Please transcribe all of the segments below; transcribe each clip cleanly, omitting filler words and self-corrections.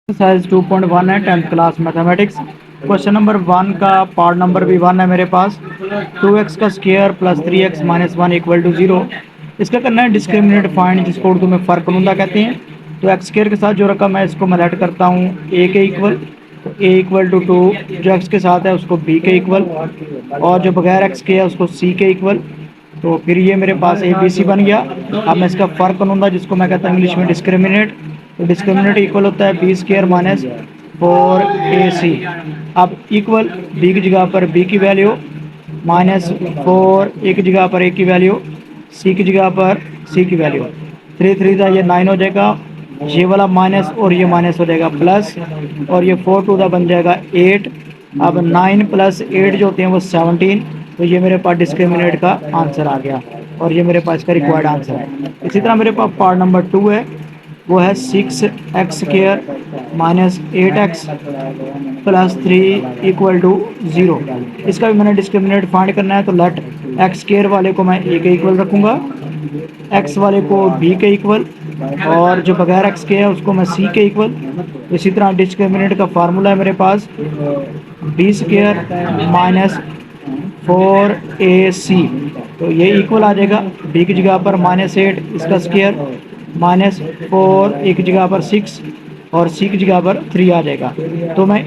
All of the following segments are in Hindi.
एक्सरसाइज 2.1 है 10th class mathematics. Question number 1 का पार्ट नंबर भी 1 है मेरे पास। 2x का square plus 3x minus 1 equal to 0। इसका करना है डिस्क्रिमिनेट फाइंड, जिसको उर्दू में फ़र्क नुंदा कहते हैं। तो एक्स स्क्वायर के साथ जो रकम है इसको मैं लेट करता हूँ ए के इक्वल। तो ए इक्वल टू 2 जो एक्स के साथ है उसको बी के इक्वल, और जो बगैर एक्स के है उसको सी के इक्वल। तो फिर ये मेरे पास ए बी सी बन गया। अब मैं इसका फ़र्क बनूंगा जिसको मैं कहता हूँ इंग्लिश में डिस्क्रिमिनेट। तो डिस्क्रिमिनेट इक्वल होता है बी स्क्र माइनस 4ac। अब इक्वल बी की जगह पर बी की वैल्यू माइनस 4, ए की जगह पर ए की वैल्यू, सी की जगह पर सी की वैल्यू। 3 3 था ये 9 हो जाएगा, ये वाला माइनस और ये माइनस हो जाएगा प्लस, और ये 4 2 का बन जाएगा 8। अब 9 प्लस 8 जो होते हैं वो 17। तो ये मेरे पास डिस्क्रिमिनेट का आंसर आ गया, और ये मेरे पास इसका रिक्वायर्ड आंसर है। इसी तरह मेरे पास पार्ट नंबर 2 है, वो है 6x square minus 8x plus 3 equal to 0। इसका भी मैंने डिस्क्रिमिनेट फाइंड करना है। तो लेट एक्स स्क्वायर वाले को मैं ए के इक्वल रखूँगा, एक्स वाले को बी के इक्वल, और जो बगैर एक्स के है उसको मैं सी के इक्वल। इसी तरह डिस्क्रिमिनेट का फार्मूला है मेरे पास बी स्क्वायर माइनस 4ac। तो ये इक्वल आ जाएगा बी की जगह पर -8 इसका स्क्वायर, माइनस 4 ए की जगह पर 6 और सी की जगह पर 3 आ जाएगा। तो मैं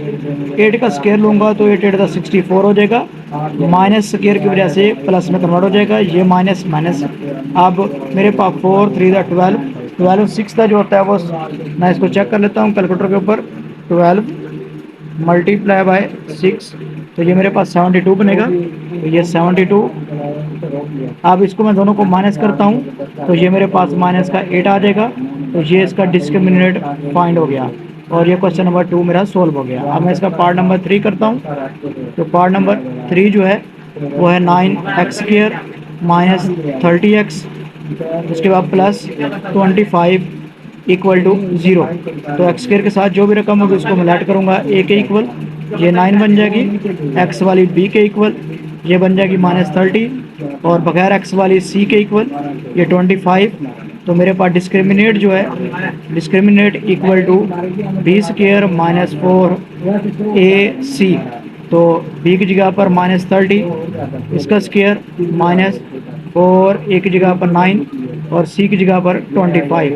8 का स्क्वायर लूँगा तो 8 8 का 64 हो जाएगा, माइनस स्क्वायर की वजह से प्लस में कन्वर्ट हो जाएगा, ये माइनस माइनस। अब मेरे पास 4 3 का 12, 12 6 का जो होता है वो मैं इसको चेक कर लेता हूँ कैलकुलेटर के ऊपर। 12 मल्टीप्लाई बाय 6, तो ये मेरे पास 72 बनेगा। तो ये 72। अब इसको मैं दोनों को माइनस करता हूँ तो ये मेरे पास माइनस का 8 आ जाएगा। तो ये इसका डिस्क्रिमिनेट फाइंड हो गया, और ये क्वेश्चन नंबर 2 मेरा सोल्व हो गया। अब मैं इसका पार्ट नंबर 3 करता हूँ। तो पार्ट नंबर 3 जो है वो है 9x स्क्वायर माइनस 30x, उसके बाद प्लस 25 इक्वल टू 0। तो एक्स स्क्वायर के साथ जो भी रकम होगी उसको मैं लेट करूँगा ए के इक्वल, ये 9 बन जाएगी, एक्स वाली बी के इक्वल ये बन जाएगी -30, और बगैर एक्स वाली सी के इक्वल ये 25। तो मेरे पास डिस्क्रिमिनेट जो है discriminate equal to B square minus 4ac। तो बी की जगह पर -30 इसका स्क्वायर माइनस 4 ए की जगह पर 9 और सी की जगह पर 25।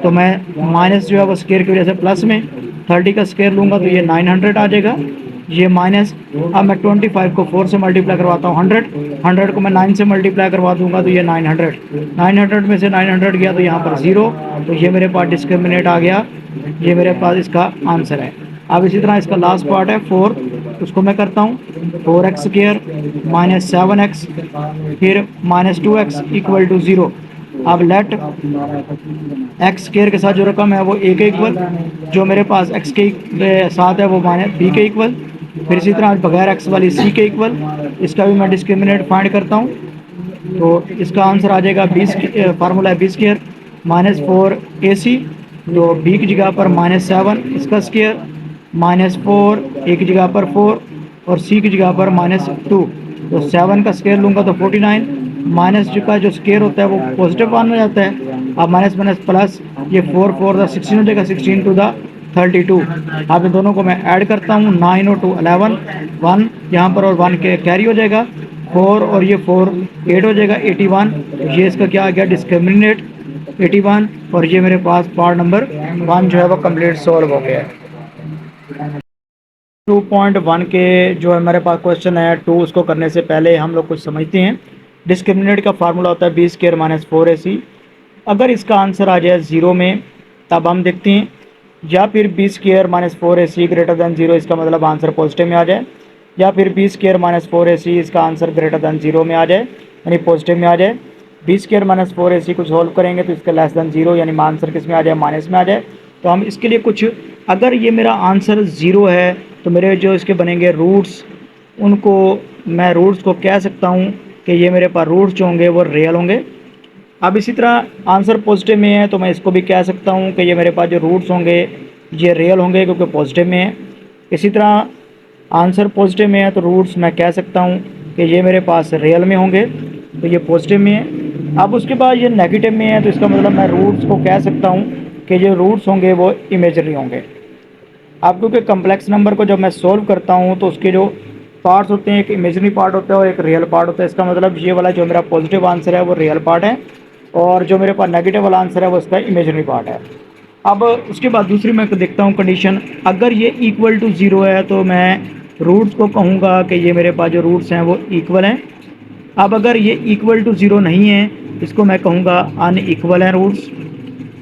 तो मैं माइनस जो है वो स्क्वायर की वजह से प्लस में 30 का स्क्वायर लूँगा तो ये 900 आ जाएगा, ये माइनस। अब मैं 25 को 4 से मल्टीप्लाई करवाता हूँ 100, 100 को मैं 9 से मल्टीप्लाई करवा दूंगा तो ये 900, 900 में से 900 गया तो यहाँ पर 0। तो ये मेरे पास डिस्क्रिमिनेट आ गया, ये मेरे पास इसका आंसर है। अब इसी तरह इसका लास्ट पार्ट है 4, उसको मैं करता हूँ 4x स्क्वायर माइनस 7x फिर माइनस 2x इक्वल टू 0। अब लेट एक्स स्क्वायर के साथ जो रकम है वो ए के इक्वल, जो मेरे पास एक्स के साथ है वो माइनस बी के इक्वल, फिर इसी तरह बगैर एक्स वाली सी के इक्वल। इसका भी मैं डिस्क्रिमिनेट फाइंड करता हूँ। तो इसका आंसर आ जाएगा फार्मूला है बी स्क्वायर -4ac। तो बी की जगह पर -7 इसका स्क्वायर, -4 ए की जगह पर 4 और सी की जगह पर -2। तो 7 का स्क्वायर लूँगा तो 49, माइनस का जो स्क्वायर होता है वो पॉजिटिव वन हो जाता है। अब माइनस माइनस प्लस, ये 4 4 द 16 हो जाएगा, 16 टू द 32। अब इन दोनों को मैं ऐड करता हूँ, 9 और 2 11, 1 यहाँ पर और 1 के कैरी हो जाएगा, 4 और ये 4 8 हो जाएगा 81। तो ये इसका क्या आ गया डिस्क्रिमिनेट 81, और ये मेरे पास पार्ट नंबर 1 जो है वो कंप्लीट सॉल्व हो गया है। 2.1 के जो है मेरे पास क्वेश्चन है 2, उसको करने से पहले हम लोग कुछ समझते हैं। डिस्क्रिमिनेट का फार्मूला होता है बी स्क्वायर माइनस 4ac। अगर इसका आंसर आ जाए 0 में तब हम देखते हैं, या फिर B square minus 4ac greater than 0 इसका मतलब आंसर पॉजिटिव में आ जाए, या फिर बी स्क्वायर माइनस 4ac इसका आंसर ग्रेटर दैन 0 में आ जाए यानी पॉजिटिव में आ जाए। बी स्क्वायर माइनस 4ac को सॉल्व करेंगे तो इसका लेस दैन 0 यानी आंसर किस में आ जाए माइनस में आ जाए। तो हम इसके लिए कुछ, अगर ये मेरा आंसर 0 है तो मेरे जो इसके बनेंगे रूट्स, उनको मैं रूट्स को कह सकता हूँ कि ये मेरे पास रूट्स जो होंगे वो रियल होंगे। अब इसी तरह आंसर पॉजिटिव में है तो मैं इसको भी कह सकता हूँ कि ये मेरे पास जो रूट्स होंगे ये रियल होंगे क्योंकि पॉजिटिव में है। इसी तरह आंसर पॉजिटिव में है तो रूट्स मैं कह सकता हूँ कि ये मेरे पास रियल में होंगे, तो ये पॉजिटिव में है। अब उसके बाद ये नेगेटिव में है तो इसका मतलब मैं रूट्स को कह सकता हूँ कि जो रूट्स होंगे वो इमेजरी होंगे। अब क्योंकि कम्प्लेक्स नंबर को जब मैं सोल्व करता हूँ तो उसके जो पार्ट्स होते हैं, एक इमेजिनरी पार्ट होता है और एक रियल पार्ट होता है। इसका मतलब ये वाला जो मेरा पॉजिटिव आंसर है वो रियल पार्ट है, और जो मेरे पास नेगेटिव वाला आंसर है वो इसका इमेजिनरी पार्ट है। अब उसके बाद दूसरी मैं देखता हूँ कंडीशन, अगर ये इक्वल टू ज़ीरो है तो मैं रूट्स को कहूँगा कि ये मेरे पास जो रूट्स हैं वो इक्वल हैं। अब अगर ये इक्वल टू ज़ीरो नहीं है, इसको मैं कहूँगा अनइक्वल है रूट्स।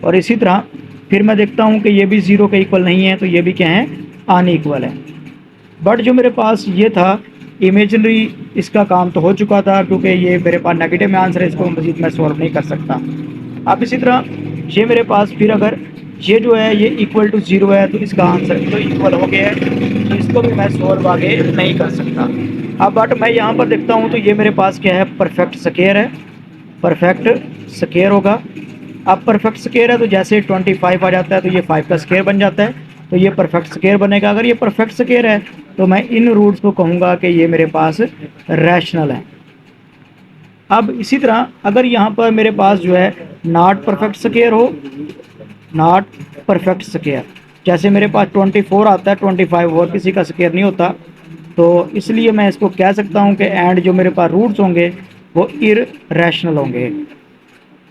और इसी तरह फिर मैं देखता हूँ कि ये भी ज़ीरो के इक्वल नहीं है, तो ये भी क्या है, अनइक्वल है। बट जो मेरे पास ये था इमेजिनरी, इसका काम तो हो चुका था क्योंकि ये मेरे पास नेगेटिव में आंसर है, इसको मज़ीद मैं सॉल्व नहीं कर सकता। अब इसी तरह ये मेरे पास फिर अगर ये जो है ये इक्वल टू ज़ीरो है तो इसका आंसर भी तो इक्वल हो गया है, तो इसको भी मैं सॉल्व आगे नहीं कर सकता। अब बट मैं यहाँ पर देखता हूँ तो ये मेरे पास क्या है, परफेक्ट स्क्वायर है, परफेक्ट स्क्वायर होगा। अब परफेक्ट स्क्वायर है तो जैसे 25 आ जाता है तो ये 5 का स्क्वायर बन जाता है, तो ये परफेक्ट स्क्वायर बनेगा। अगर ये परफेक्ट स्क्वायर है तो मैं इन रूट्स को कहूँगा कि ये मेरे पास रैशनल है। अब इसी तरह अगर यहाँ पर मेरे पास जो है नॉट परफेक्ट स्क्वायर हो, नॉट परफेक्ट स्क्वायर, जैसे मेरे पास 24 आता है, 25 और किसी का स्क्वायर नहीं होता, तो इसलिए मैं इसको कह सकता हूँ कि एंड जो मेरे पास रूट्स होंगे वो इररेशनल होंगे।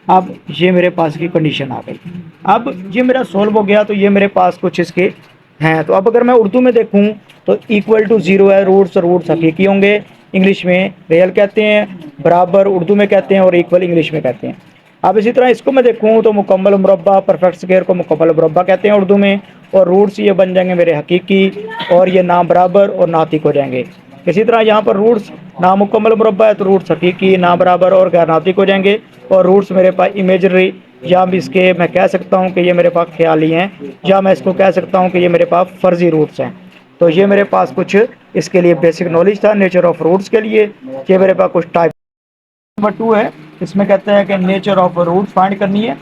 अब ये मेरे पास की कंडीशन आ गई। अब ये मेरा सॉल्व हो गया, तो ये मेरे पास कुछ इसके हैं। तो अब अगर मैं उर्दू में देखूं तो इक्वल टू ज़ीरो है, रूट्स और रूट्स हकीकी होंगे, इंग्लिश में रियल कहते हैं, बराबर उर्दू में कहते हैं और इक्वल इंग्लिश में कहते हैं। अब इसी तरह इसको मैं देखूं तो मुकम्मल मुरब्बा, परफेक्ट स्क्वायर को मुकम्मल मुरब्बा कहते हैं उर्दू में, और रूट्स ये बन जाएंगे मेरे हकीकी, और ये ना बराबर और नातिक हो जाएंगे। इसी तरह यहाँ पर रूट्स नामुकम्मल मुरब्बा है तो रूट्स हकीकी, ना बराबर और गैर नातिक हो जाएंगे, और रूट्स मेरे पास इमेजनरी, या भी इसके मैं कह सकता हूँ कि ये मेरे पास ख्याली हैं, या मैं इसको कह सकता हूँ कि ये मेरे पास फर्जी रूट्स हैं। तो ये मेरे पास कुछ इसके लिए बेसिक नॉलेज था नेचर ऑफ रूट्स के लिए। ये मेरे पास कुछ टाइप नंबर 2 है, इसमें कहते हैं कि नेचर ऑफ रूट्स फाइंड करनी है।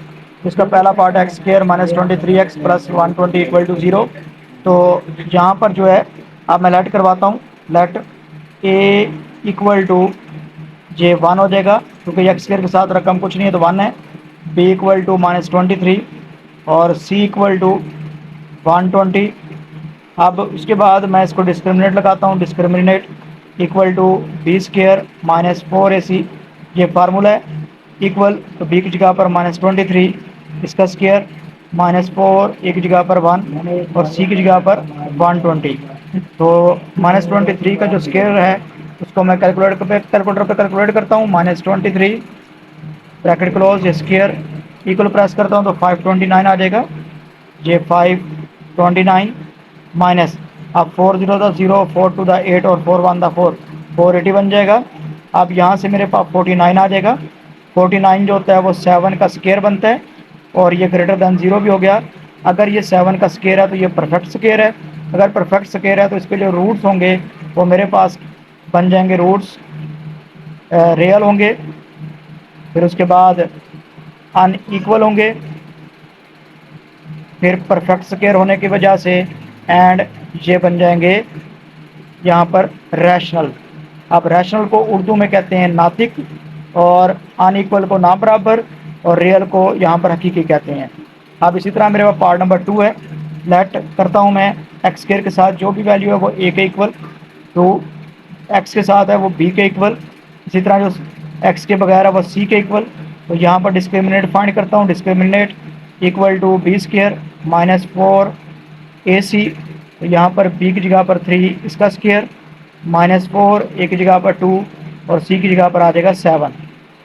इसका पहला पार्ट है X square minus 23x plus 120 equal to 0। तो यहाँ पर जो है अब मैं लेट करवाता हूँ, लेट ए इक्वल टू जे 1 हो जाएगा क्योंकि एक्स स्क्वायर के साथ रकम कुछ नहीं है तो 1 है। बी इक्वल टू -23 और सी इक्वल टू 120। अब उसके बाद मैं इसको डिस्क्रिमिनेट लगाता हूँ, discriminate equal to B square minus 4ac, ये फार्मूला है, इक्वल तो बी की जगह पर -23 इसका स्क्वायर, -4 एक जगह पर 1 और सी की जगह पर 120। तो -23 का जो स्क्वायर है उसको मैं कैलकुलेटर पे कैलकुलेट करता हूँ, -23 bracket close square equal press करता हूँ तो 529 आ जाएगा। ये 529 माइनस, अब 4 0 था 0, 4 2 था 8 और 4 1 था 4, 480 बन जाएगा। अब यहाँ से मेरे पास 49 आ जाएगा। 49 जो होता है वो 7 का स्क्वायर बनता है, और ये ग्रेटर दैन 0 भी हो गया। अगर ये 7 का स्क्वायर है तो ये परफेक्ट स्क्वायर है। अगर परफेक्ट स्क्वायर है तो इसके जो रूट्स होंगे वो मेरे पास बन जाएंगे, रूट्स रियल होंगे, फिर उसके बाद अनइक्वल होंगे, फिर परफेक्ट स्क्वायर होने की वजह से एंड ये बन जाएंगे यहाँ पर रैशनल। अब रैशनल को उर्दू में कहते हैं नातिक, और अनइक्वल को ना बराबर, और रियल को यहाँ पर हकीकी कहते हैं। अब इसी तरह मेरे पास पार्ट नंबर 2 है, लेट करता हूँ मैं एक्स स्क्वायर के साथ जो भी वैल्यू है वो ए के इक्वल, टू एक्स के साथ है वो बी के इक्वल, इसी तरह जो एक्स के बगैर है वो सी के इक्वल। तो यहाँ पर डिस्क्रिमिनेट फाइंड करता हूँ, discriminate equal to B square -4ac, तो यहाँ पर बी की जगह पर 3 इसका स्क्वायर, -4 ए की जगह पर 2 और सी की जगह पर आ जाएगा 7।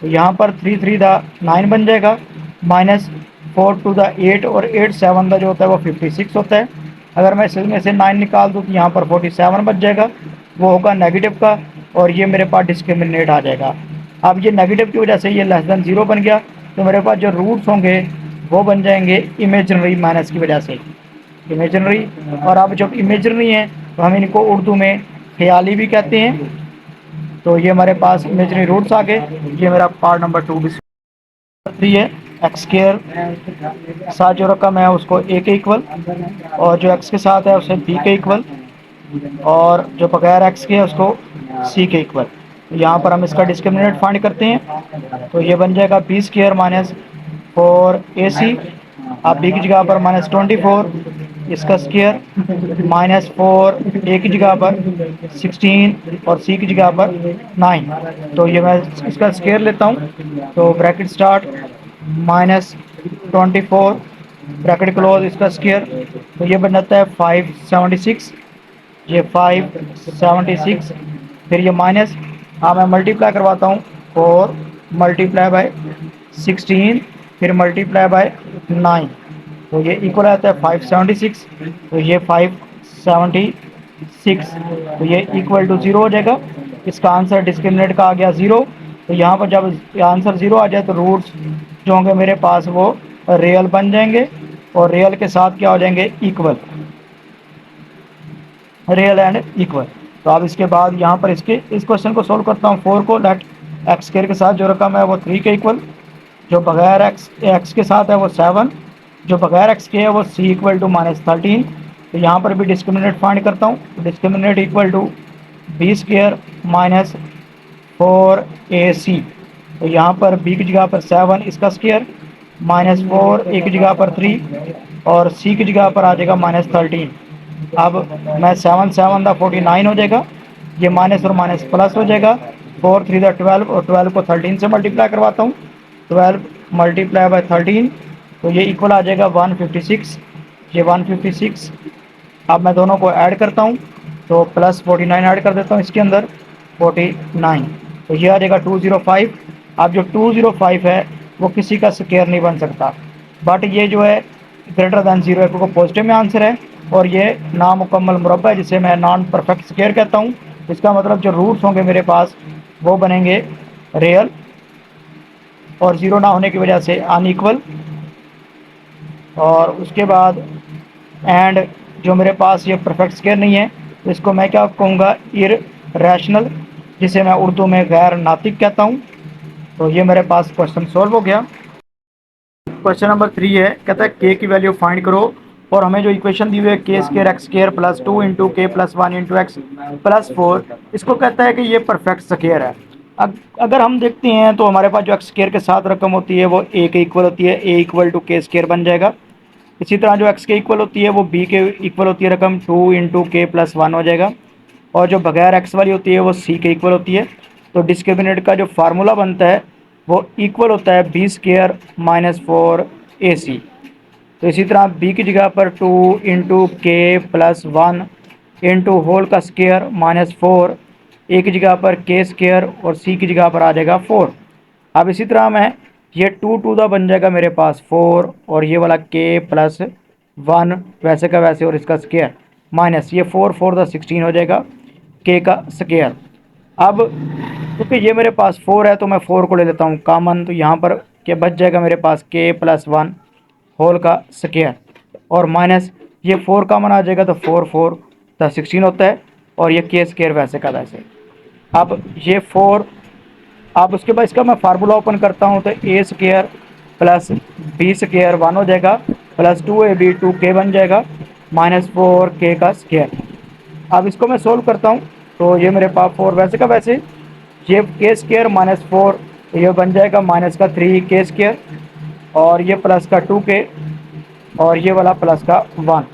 तो यहाँ पर 3 3 दा 9 बन जाएगा, -4 2 दा 8 और 8 7 दा जो होता है वो 56 होता है। अगर मैं इसमें से 9 निकाल दूँ तो यहाँ पर 47 बच जाएगा, वो होगा नेगेटिव का, और ये मेरे पास डिस्क्रिमिनेट आ जाएगा। अब ये नेगेटिव की वजह से ये लेस दैन 0 बन गया, तो मेरे पास जो रूट्स होंगे वो बन जाएंगे इमेजिनरी माइनस की वजह से, इमेजिनरी। और अब जब इमेजिनरी है तो हम इनको उर्दू में ख्याली भी कहते हैं। तो ये हमारे पास इमेजिनरी रूट्स आ गए। ये मेरा पार्ट नंबर 2 भी 3 है, एक्स स्क्वायर के साथ जो रकम है उसको ए के इक्वल, और जो एक्स के साथ है उसे बी के इक्वल, और जो बगैर एक्स के है उसको सी के इक्वल। यहाँ पर हम इसका डिस्क्रिमिनेट फाइंड करते हैं, तो ये बन जाएगा बी स्क्वायर -4ac, आप बी की जगह पर -24 इसका स्क्वायर माइनस 4 ए की जगह पर 16 और सी की जगह पर 9। तो ये मैं इसका स्क्वायर लेता हूँ, तो bracket start minus 24 bracket close, इसका स्क्वायर तो ये बन जाता है 576, ये 576, फिर ये माइनस, हाँ मैं मल्टीप्लाई करवाता हूँ, 4 मल्टीप्लाई बाय 16 फिर मल्टीप्लाई बाय 9, तो ये इक्वल आता है 576, तो ये 576, तो ये इक्वल टू 0 हो जाएगा। इसका आंसर डिस्क्रिमिनेंट का आ गया 0। तो यहाँ पर जब आंसर 0 आ जाए तो रूट्स जो होंगे मेरे पास वो रियल बन जाएंगे, और रियल के साथ क्या हो जाएंगे, इक्वल, रियल एंड इक्वल। तो अब इसके बाद यहाँ पर इस क्वेश्चन को सोल्व करता हूँ। 4 को लेट एक्स स्क्वायर के साथ जो रकम है वो 3 के इक्वल, जो बगैर एक्स के साथ है वो 7, जो बगैर एक्स के है वो सी इक्वल टू -13। तो यहाँ पर भी डिस्क्रिमिनेंट फाइंड करता हूँ। Discriminant equal to B square minus 4ac। तो यहाँ पर बी की जगह पर 7 इसका स्क्वायर, -4 ए की जगह पर 3 और सी की जगह पर आ जाएगा -13। अब मैं 7 7 दा 49 हो जाएगा, ये माइनस और माइनस प्लस हो जाएगा, 4 3 दा 12 और 12 को 13 से मल्टीप्लाई करवाता हूँ, 12 मल्टीप्लाई बाय 13, तो ये इक्वल आ जाएगा 156, ये 156। अब मैं दोनों को ऐड करता हूँ, तो प्लस 49 ऐड कर देता हूँ इसके अंदर 49, तो ये आ जाएगा 205। अब जो 205 है वो किसी का स्क्वायर नहीं बन सकता, बट ये जो है ग्रेटर दैन 0 है क्योंकि पॉजिटिव में आंसर है, और ये नामुकम्मल मुरब्बा है जिसे मैं नॉन परफेक्ट स्क्वायर कहता हूँ। इसका मतलब जो रूट्स होंगे मेरे पास वो बनेंगे रियल, और 0 ना होने की वजह से अनइक्वल। और उसके बाद एंड जो मेरे पास ये परफेक्ट स्क्वायर नहीं है, तो इसको मैं क्या कहूँगा, इररेशनल, जिसे मैं उर्दू में गैर नातिक कहता हूँ। तो ये मेरे पास क्वेश्चन सॉल्व हो गया। क्वेश्चन नंबर 3 है, कहता है के की वैल्यू फाइंड करो, और हमें जो इक्वेशन दी हुई है के square X square plus 2 into K plus 1 into X plus 4, इसको कहता है कि ये परफेक्ट स्क्वायर है। अगर हम देखते हैं तो हमारे पास जो एक्स स्क्वायर के साथ रकम होती है वो ए के इक्वल होती है, ए इक्वल टू के स्क्वायर बन जाएगा। इसी तरह जो एक्स के इक्वल होती है वो बी के इक्वल होती है रकम, 2 इंटू के प्लस 1 हो जाएगा, और जो बगैर एक्स वाली होती है वो सी के इक्वल होती है। तो डिस्क्रिमिनेंट का जो फार्मूला बनता है वो इक्वल होता है बी स्क्वायर माइनस 4ac। तो इसी तरह बी की जगह पर 2 into K plus 1 into whole का स्क्वायर माइनस 4, ए की जगह पर के स्क्वायर और सी की जगह पर आ जाएगा 4। अब इसी तरह मैं ये 2 2 दा बन जाएगा मेरे पास 4, और ये वाला के प्लस 1 वैसे का वैसे और इसका स्क्वायर माइनस ये 4 4 दा 16 हो जाएगा के का स्क्वायर। अब क्योंकि ये मेरे पास 4 है तो मैं 4 को ले लेता हूँ कॉमन, तो यहाँ पर के बच जाएगा मेरे पास के प्लस 1 होल का स्क्वायर, और माइनस ये 4 कॉमन आ जाएगा तो 4 4 द 16 होता है, और ये के स्क्वायर वैसे का वैसे। अब ये 4, अब उसके बाद इसका मैं फार्मूला ओपन करता हूँ, तो ए स्क्वायर प्लस बी स्क्वायर 1 हो जाएगा, प्लस 2ab 2k बन जाएगा, माइनस 4k का स्क्वायर। अब इसको मैं सोल्व करता हूँ, तो ये मेरे पास 4 वैसे का वैसे, ये के स्क्वायर माइनस 4, तो ये बन जाएगा माइनस का 3k स्क्वायर, और ये प्लस का 2k, और ये वाला प्लस का 1।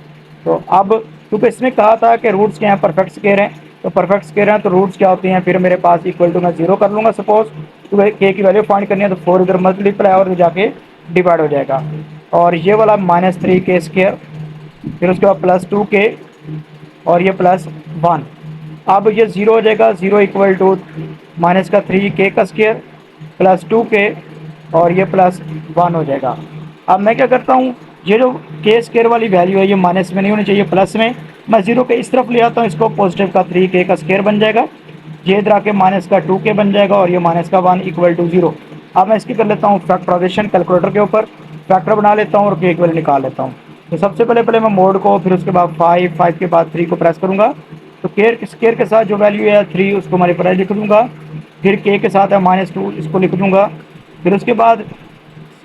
तो अब क्योंकि इसने कहा था कि रूट्स क्या हैं, परफेक्ट स्क्वायर हैं, तो परफेक्ट स्क्वायर हैं तो रूट्स क्या होती हैं, फिर मेरे पास इक्वल टू मैं 0 कर लूँगा सपोज, तो के की वैल्यू फाइंड करनी है तो 4 इधर मल्टीप्लाई और जाके डिवाइड हो जाएगा, और ये वाला -3k स्क्वायर, फिर उसके बाद प्लस 2k, और ये प्लस 1। अब ये 0 हो जाएगा, 0 इक्वल टू माइनस का 3k का स्क्वायर प्लस 2k, और ये प्लस 1 हो जाएगा। अब मैं क्या करता हूँ, ये जो के स्क्वायर वाली वैल्यू है ये माइनस में नहीं होनी चाहिए, प्लस में, मैं 0 के इस तरफ ले आता हूँ, इसको पॉजिटिव का 3k का स्क्वायर बन जाएगा, ये इधर आके माइनस का 2k बन जाएगा, और ये माइनस का 1 इक्वल टू 0। अब मैं इसकी कर लेता हूँ फैक्टराइजेशन कैलकुलेटर के ऊपर, फैक्टर बना लेता हूँ और के वैल्यू निकाल लेता हूँ। तो सबसे पहले मैं मोड को, फिर उसके बाद 5 के बाद 3 को प्रेस करूँगा, तो स्क्वायर के साथ जो वैल्यू है 3 उसको मैं प्राइस लिख दूँगा, फिर के साथ है -2 इसको लिख दूँगा, फिर उसके बाद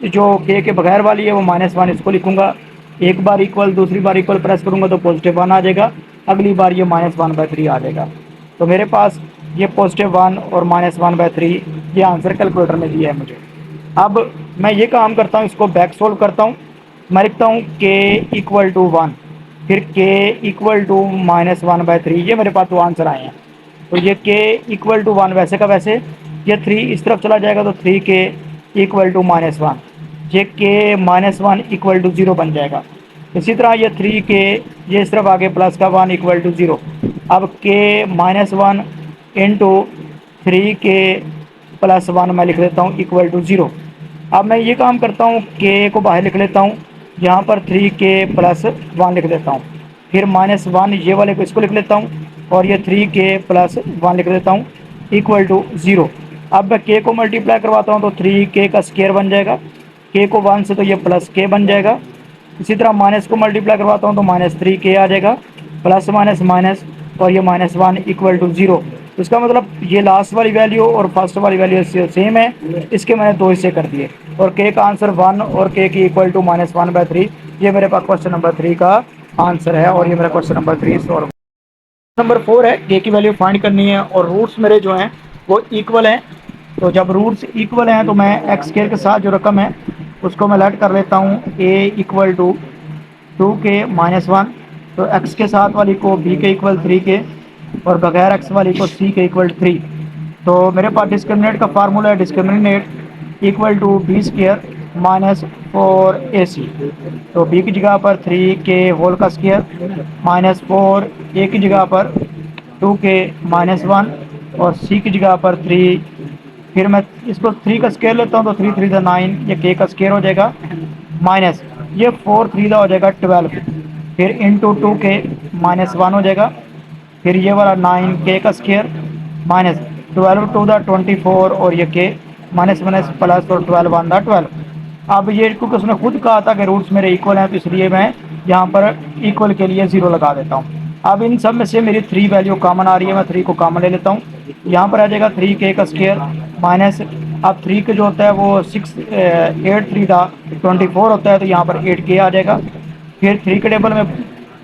जो के बगैर वाली है वो -1 इसको लिखूँगा, एक बार इक्वल दूसरी बार इक्वल प्रेस करूँगा तो +1 आ जाएगा, अगली बार ये -1/3 आ जाएगा। तो मेरे पास ये +1 और -1/3 ये आंसर कैलकुलेटर में दिया है मुझे। अब मैं ये काम करता हूँ, इसको बैक सोल्व करता हूँ, मैं लिखता हूँ k = 1, फिर के इक्वल टू -1/3, ये मेरे पास तो आंसर आए हैं। तो ये के इक्वल टू 1 वैसे का वैसे, ये 3 इस तरफ चला जाएगा तो 3 के इक्वल टू -1, ये के -1 इक्वल टू 0 बन जाएगा। इसी तरह ये 3 के ये इस तरफ आगे प्लस का 1 इक्वल टू 0। अब के -1 इंटू 3 के +1 मैं लिख लेता हूँ इक्वल टू 0। अब मैं ये काम करता हूँ, के को बाहर लिख लेता हूँ, यहाँ पर 3 के +1 लिख देता हूँ, फिर -1 ये वाले को इसको लिख लेता हूँ और ये 3 के +1 लिख देता हूँ इक्वल टू 0। अब मैं के को मल्टीप्लाई करवाता हूँ तो 3 के का स्क्वायर बन जाएगा, के को 1 से तो ये प्लस के बन जाएगा। इसी तरह माइनस को मल्टीप्लाई करवाता हूँ तो -3 के आ जाएगा, प्लस माइनस माइनस और ये -1 इक्वल टू 0। इसका मतलब ये लास्ट वाली वैल्यू और फर्स्ट वाली वैल्यू सेम है, इसके मैंने 2 हिस्से कर दिए और के का आंसर 1 और के की इक्वल टू -1/3। ये मेरे पास क्वेश्चन नंबर 3 का आंसर है और ये मेरा क्वेश्चन नंबर 3 सॉल्व। नंबर 4 है, के की वैल्यू फाइंड करनी है और रूट्स मेरे जो हैं वो इक्वल हैं। तो जब रूट्स इक्वल हैं तो मैं एक्स स्क्वायर के साथ जो रकम है उसको मैं लेट कर लेता हूँ ए इक्वल टू 2 के -1, तो एक्स के साथ वाली को बी के इक्वल 3 के और बगैर एक्स वाली को सी के इक्वल 3। तो मेरे पास डिस्क्रिमिनेट का फार्मूला है, discriminate equal to B square -4ac। तो बी की जगह पर 3 के होल का स्क्वायर -4, ए की जगह पर 2 के -1 और सी की जगह पर 3। फिर मैं इसको 3 का स्क्वायर लेता हूँ तो 3 3 9, ये के का स्क्वायर हो जाएगा, माइनस ये 4 3 हो जाएगा 12, फिर इंटू 2 के -1 हो जाएगा, फिर ये वाला 9 के का स्क्वायर माइनस 12 टू द 24 और ये के माइनस माइनस प्लस और 12 वन द 12। अब ये क्योंकि उसने खुद कहा था कि रूट्स मेरे इक्वल हैं तो इसलिए मैं यहाँ पर इक्वल के लिए 0 लगा देता हूँ। अब इन सब में से मेरी 3 वैल्यू कॉमन आ रही है, मैं 3 को कॉमन ले लेता हूँ। यहाँ पर आ जाएगा 3 के का स्क्वायर माइनस, अब 3 के जो होता है वो 8 3 दा 24 होता है तो यहाँ पर 8 के आ जाएगा। फिर 3 के टेबल में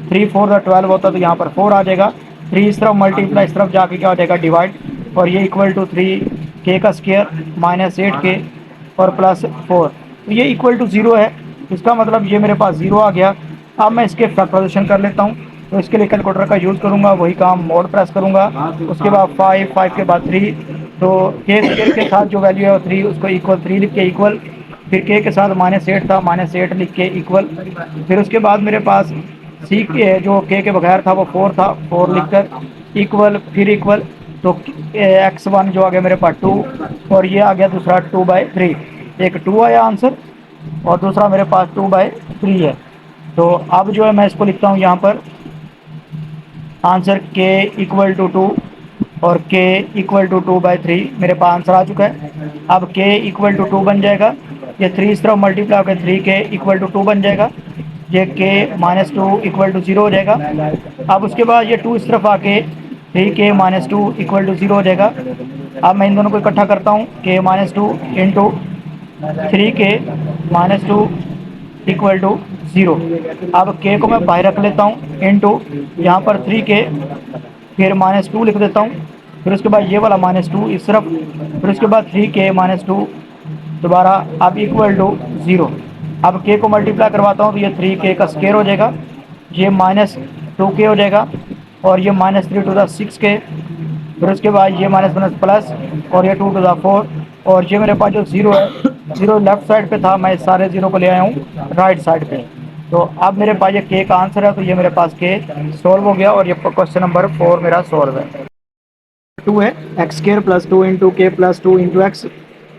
3 4 दा 12 होता है तो यहाँ पर 4 आ जाएगा। 3 इस तरफ मल्टीप्लाई इस तरफ जाके क्या हो जाएगा डिवाइड, और ये इक्वल टू 3 के का स्क्वायर -8 के और +4, तो ये इक्वल टू 0 है। इसका मतलब ये मेरे पास 0 आ गया। अब मैं इसके फैक्टराइजेशन कर लेता हूँ, तो इसके लिए कैलकुलेटर का यूज़ करूँगा, वही काम मोड प्रेस करूँगा, उसके बाद 5 5 के बाद 3, तो के स्क्वायर के साथ जो वैल्यू है 3 उसको इक्वल 3 लिख के इक्वल, फिर के साथ -8 था -8 लिख के इक्वल, फिर उसके बाद मेरे पास सी के जो के बगैर था वो 4 था 4 लिख कर इक्वल, फिर इक्वल, तो x1 जो आ गया मेरे पास 2 और ये आ गया दूसरा 2/3, एक 2 आया आंसर और दूसरा मेरे पास 2/3 है। तो अब जो है मैं इसको लिखता हूँ यहाँ पर आंसर के इक्वल टू 2 और के इक्वल टू 2/3 मेरे पास आंसर आ चुका है। अब के इक्वल टू 2 बन जाएगा, ये 3 इस तरफ मल्टीप्लाई होकर 3 के इक्वल टू 2 बन जाएगा, ये के -2 इक्वल टू 0 हो जाएगा। अब उसके बाद ये 2 इस तरफ आके 3 के -2 इक्वल टू 0 हो जाएगा। अब मैं इन दोनों को इकट्ठा करता हूँ, के -2 इंटू 3 के -2 इक्वल टू 0। अब के को मैं बाहर रख लेता हूँ इंटू यहाँ पर 3 के, फिर -2 लिख देता हूँ, फिर उसके बाद ये वाला -2 इस तरफ, फिर उसके बाद 3 के -2 दोबारा, अब इक्वल टू 0। अब के को मल्टीप्लाई करवाता हूँ तो ये 3 के का स्क्वायर हो जाएगा, ये -2 के हो जाएगा और ये -3 टू द 6 के, फिर उसके बाद ये माइनस माइनस प्लस और ये 2 टू द 4, और ये मेरे पास जो 0 है, 0 लेफ्ट साइड पे था, मैं सारे 0 को ले आया हूँ राइट साइड पे। तो अब मेरे पास ये के का आंसर है, तो ये मेरे पास के सॉल्व हो गया और ये क्वेश्चन नंबर 4 मेरा सॉल्व है। 2 है एक्स स्क्वायर +2 इंटू के +2 इंटू एक्स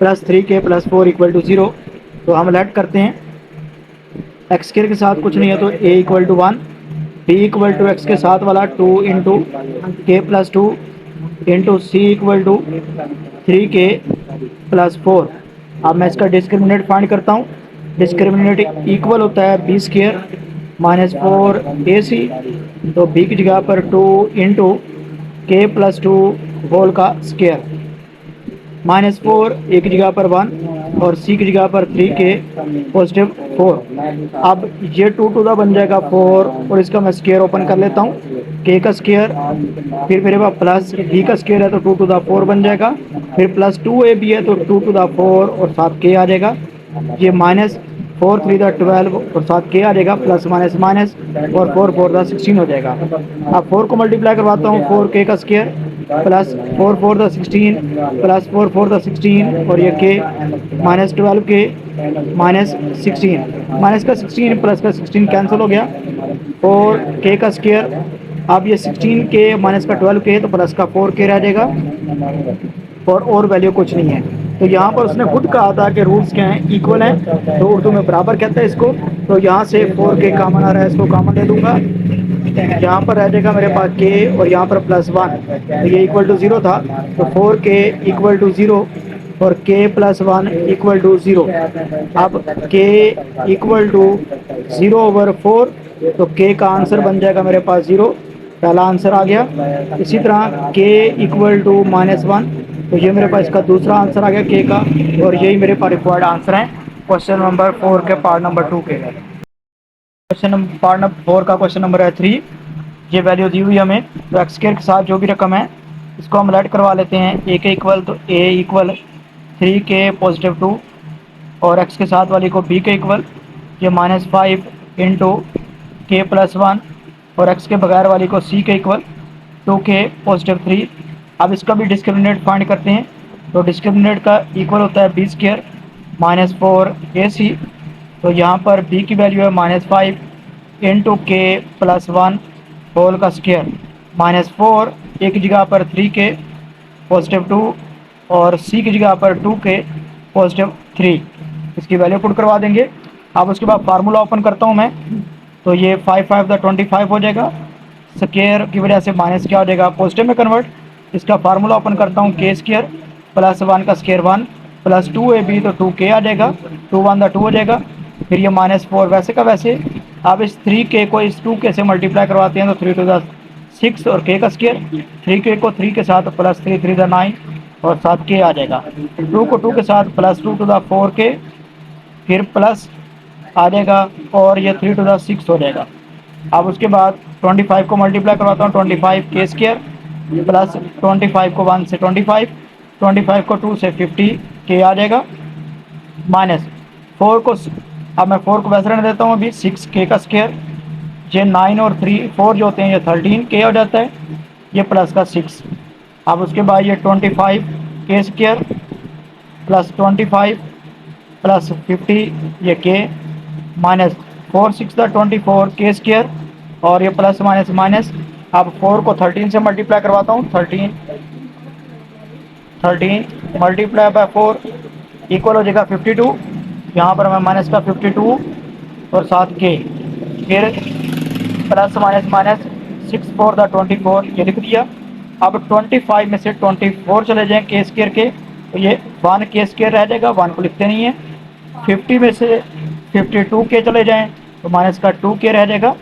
+3 के +4 इक्वल टू 0। तो हम लेट करते हैं, एक्स स्क्वायर के साथ कुछ नहीं है तो A equal to 1, B equal to X के साथ वाला 2 इंटू के +2 इंटू सी इक्वल टू 3 के +4। अब मैं इसका डिस्क्रिमिनेट फाइंड करता हूँ, डिस्क्रिमिनेट इक्वल होता है बी स्क्वायर -4ac, तो बी की जगह पर 2 इंटू के +2 होल का स्क्वायर -4, ए की जगह पर 1 और सी की जगह पर 3 के +4। अब ये 2 टू द बन जाएगा 4 और इसका मैं स्क्वायर ओपन कर लेता हूँ, के का स्क्वायर, फिर मेरे पास प्लस बी का स्क्वायर है तो 2 टू द 4 बन जाएगा, फिर +2 ए बी है तो 2 टू द 4 और साथ के आ जाएगा, ये 4 3 द 12 और साथ के आ जाएगा प्लस माइनस माइनस और 4 4 द 16 हो जाएगा। अब 4 को मल्टीप्लाई करवाता हूँ 4 के का square plus 4 4 the 16 plus 4 4 the 16 और ये के माइनस 12 के माइनस 16 माइनस का 16 प्लस का 16 कैंसिल हो गया और के का स्क्वायर। अब ये 16 के माइनस का 12 के तो प्लस का 4 के रह जाएगा और वैल्यू कुछ नहीं है। तो यहाँ पर उसने खुद कहा था कि रूट्स क्या हैं, इक्वल हैं, तो उर्दू में बराबर कहते हैं इसको। तो यहाँ से 4 के कॉमन आ रहा है, इसको कॉमन ले लूँगा, यहाँ पर रह जाएगा मेरे पास के और यहाँ पर प्लस 1, तो ये इक्वल टू 0 था, तो 4 के इक्वल टू 0 और के प्लस 1 इक्वल टू 0। अब के इक्वल टू 0 ओवर 4, तो के का आंसर बन जाएगा मेरे पास 0, पहला आंसर आ गया। इसी तरह के इक्वल टू -1, तो ये मेरे पास इसका दूसरा आंसर आ गया के का, और यही मेरे पास रिक्वायर्ड आंसर है क्वेश्चन नंबर 4 के पार्ट नंबर 2 के। क्वेश्चन नंबर पार्ट नंबर 4 का क्वेश्चन नंबर है 3। ये वैल्यू दी हुई हमें, तो एक्स स्क्वायर के साथ जो भी रकम है इसको हम ऐड करवा लेते हैं। ए के इक्वल तो ए इक्वल 3 के पॉजिटिव 2 और एक्स के साथ वाली को बी के इक्वल ये -5 इंटू के प्लस 1 और एक्स के बगैर वाली को सी के इक्वल 2 के पॉजिटिव 3। अब इसका भी डिस्क्रिमिनेट फाइंड करते हैं, तो डिस्क्रिमिनेट का इक्वल होता है बी स्क्वायर -4 ए सी। तो यहाँ पर बी की वैल्यू है -5 इंटू के प्लस 1 होल का स्क्वायर -4 ए की जगह पर 3 के पॉजिटिव 2 और सी की जगह पर 2 के पॉजिटिव 3, इसकी वैल्यू पुट करवा देंगे। अब उसके बाद फार्मूला ओपन करता हूँ मैं, तो ये 5 5 द 25 हो जाएगा, स्क्वायर की वजह से माइनस क्या हो जाएगा पॉजिटिव में कन्वर्ट। इसका फार्मूला ओपन करता हूँ के स्क्वायर प्लस 1 का स्क्वायर 1 प्लस 2 ए बी, तो 2 के आ जाएगा, 2 1 द 2 हो जाएगा, फिर ये -4 वैसे का वैसे। अब इस 3 के को इस 2 के से मल्टीप्लाई करवाते हैं, तो 3 टू द 6 और के का स्क्वायर 3 के को 3 के साथ प्लस 3 3 द 9 और साथ के आ जाएगा, 2 को 2 के साथ प्लस 2 टू द 4 के फिर प्लस आ जाएगा और ये 3 टू द 6 हो जाएगा। अब उसके बाद 25 को मल्टीप्लाई करवाता हूँ, 25 के स्क्वायर प्लस 25 को 1 से 25 को 2 से 50 के आ जाएगा, माइनस 4 को, अब मैं 4 को वैसे रहने देता हूँ अभी, 6 के का स्क्वायर, ये 9 और 3 4 जो होते हैं ये 13 के हो जाता है, ये प्लस का 6। अब उसके बाद ये 25 के स्क्वायर प्लस 25 प्लस 50 ये के माइनस 4 6 द 24 के स्क्वायर और ये प्लस माइनस माइनस। अब 4 को 13 से मल्टीप्लाई करवाता हूँ, 13 मल्टीप्लाई बाय 4 इक्वल हो जाएगा 52। यहाँ पर मैं माइनस का 52 और साथ के फिर प्लस माइनस माइनस 6 4 द 24 ये लिख दिया। अब 25 में से 24 चले जाएँ के स्क्वायर के, तो ये 1 के स्क्वायर रह जाएगा, 1 को लिखते नहीं है। 50 में से 52 के चले जाएँ तो माइनस का 2 के रह जाएगा।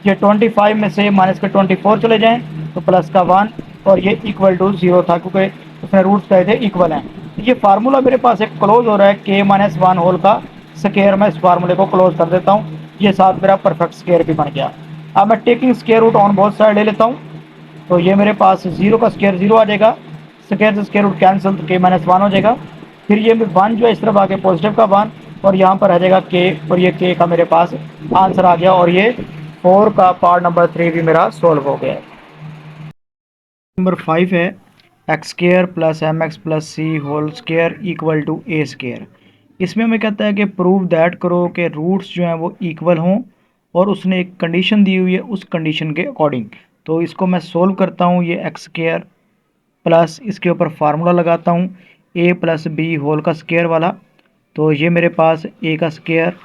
ये 25 में से माइनस का 24 चले जाएँ तो प्लस का 1 और ये इक्वल टू 0 था, क्योंकि उसने रूट्स कहे थे इक्वल हैं। ये फार्मूला मेरे पास एक क्लोज हो रहा है के -1 होल का स्क्वायर, मैं इस फार्मूले को क्लोज कर देता हूँ, ये साथ मेरा परफेक्ट स्क्वायर भी बन गया। अब मैं taking square root on both side ले लेता हूँ, तो ये मेरे पास 0 का स्क्वायर 0 आ जाएगा, स्क्वायर से स्क्वायर रूट कैंसिल, तो के -1 हो जाएगा। फिर ये 1 जो है इस तरफ आके पॉजिटिव का 1 और यहाँ पर आ जाएगा के, और ये के का मेरे पास आंसर आ गया, और ये 4 का पार्ट नंबर 3 भी मेरा सोल्व हो गया। नंबर 5 है X square plus M X plus C whole square equal to A square. इसमें हमें कहता है कि प्रूव दैट करो कि रूट्स जो हैं वो इक्वल हों, और उसने एक कंडीशन दी हुई है, उस कंडीशन के अकॉर्डिंग। तो इसको मैं सोल्व करता हूँ, ये एक्स स्क्वायर प्लस इसके ऊपर फार्मूला लगाता हूँ ए प्लस बी होल का स्क्वायर वाला, तो ये मेरे पास ए का स्क्वायर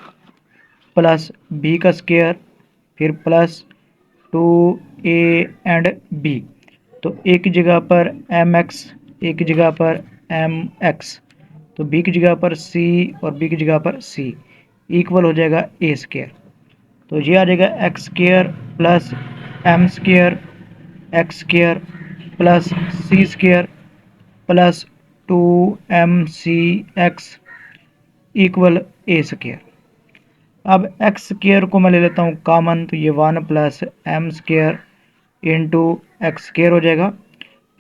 प्लस बी का स्क्वायर फिर प्लस 2a एंड b, तो ए की जगह पर एम एक्स, ए की जगह पर एम एक्स, तो बी की जगह पर सी और बी की जगह पर सी इक्वल हो जाएगा ए स्क्वायर। तो ये आ जाएगा X square plus M square X square plus C square plus 2mc X equal A square. अब एक्स स्क्वायर को मैं ले लेता हूँ कॉमन, तो ये 1 plus M square into X square हो जाएगा।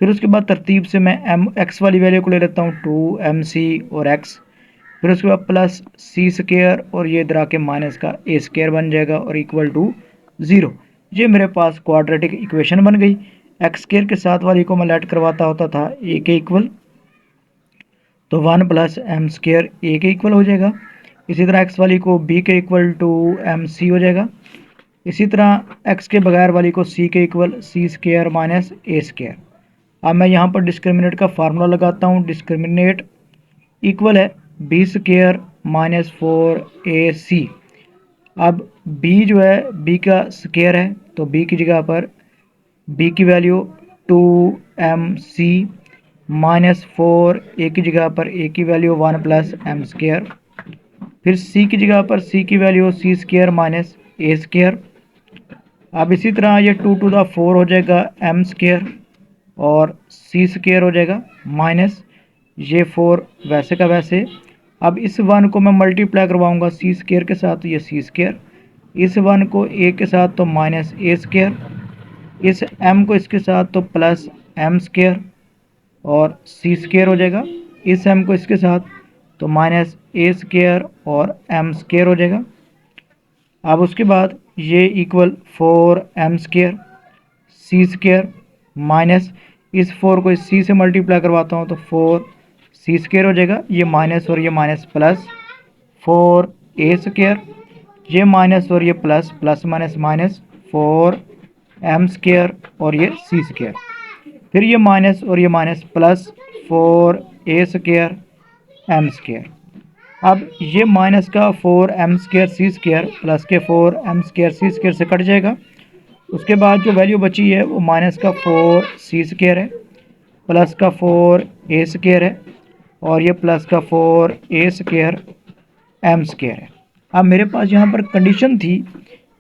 फिर उसके बाद तरतीब से मैं एम एक्स वाली वैल्यू को ले लेता हूँ 2mc और एक्स, फिर उसके बाद प्लस सी स्क्वायर और ये इधर आके माइनस का ए स्क्वायर बन जाएगा और इक्वल टू 0। ये मेरे पास क्वाड्रेटिक इक्वेशन बन गई। एक्स स्क्वायर के साथ वाली को मैं लेट करवाता होता था ए के इक्वल, तो 1 प्लस एम स्क्वायर ए के इक्वल हो जाएगा। इसी तरह एक्स वाली को बी के इक्वल टू एम सी हो जाएगा। इसी तरह एक्स के बगैर वाली को सी के इक्वल सी स्क्वायर माइनस ए स्क्वायर। अब मैं यहाँ पर डिस्क्रिमिनेट का फार्मूला लगाता हूँ। डिस्क्रिमिनेट इक्वल है बी स्क्वायर माइनस 4ac। अब b जो है b का स्क्वायर है, तो b की जगह पर b की वैल्यू 2mc माइनस 4 a की जगह पर a की वैल्यू 1 प्लस एम स्क्वायर। फिर c की जगह पर c की वैल्यू c स्क्वायर माइनस ए स्क्वायर। अब इसी तरह ये 2 टू द 4 हो जाएगा एम स्क्वायर और c स्क्वायर हो जाएगा माइनस ये 4 वैसे का वैसे। अब इस 1 को मैं मल्टीप्लाई करवाऊंगा सी स्क्वायर के साथ, तो ये सी स्क्वायर, इस 1 को a के साथ तो माइनस ए स्क्वायर, इस m को इसके साथ तो प्लस एम स्क्वायर और सी स्क्वायर हो जाएगा। इस m को इसके साथ तो माइनस ए स्क्वायर और एम स्क्वायर हो जाएगा। अब उसके बाद ये equal 4m square C square minus इस 4 को इस c से मल्टीप्लाई करवाता हूँ तो 4 सी स्क्वायर हो जाएगा। ये माइनस और ये माइनस प्लस 4 ए स्क्वायर, ये माइनस और ये plus, plus minus minus 4 M square और ये सी स्क्वायर। फिर ये माइनस और ये minus plus 4 A square M square. अब ये माइनस का 4 M square C square plus के 4 एम स्क्वायर सी स्क्वायर से कट जाएगा। उसके बाद जो वैल्यू बची है वो माइनस का 4 सी स्क्वायर है प्लस का 4 ए स्क्वायर है और ये प्लस का 4 ए स्क्वायर एम स्क्वायर है। अब मेरे पास यहाँ पर कंडीशन थी,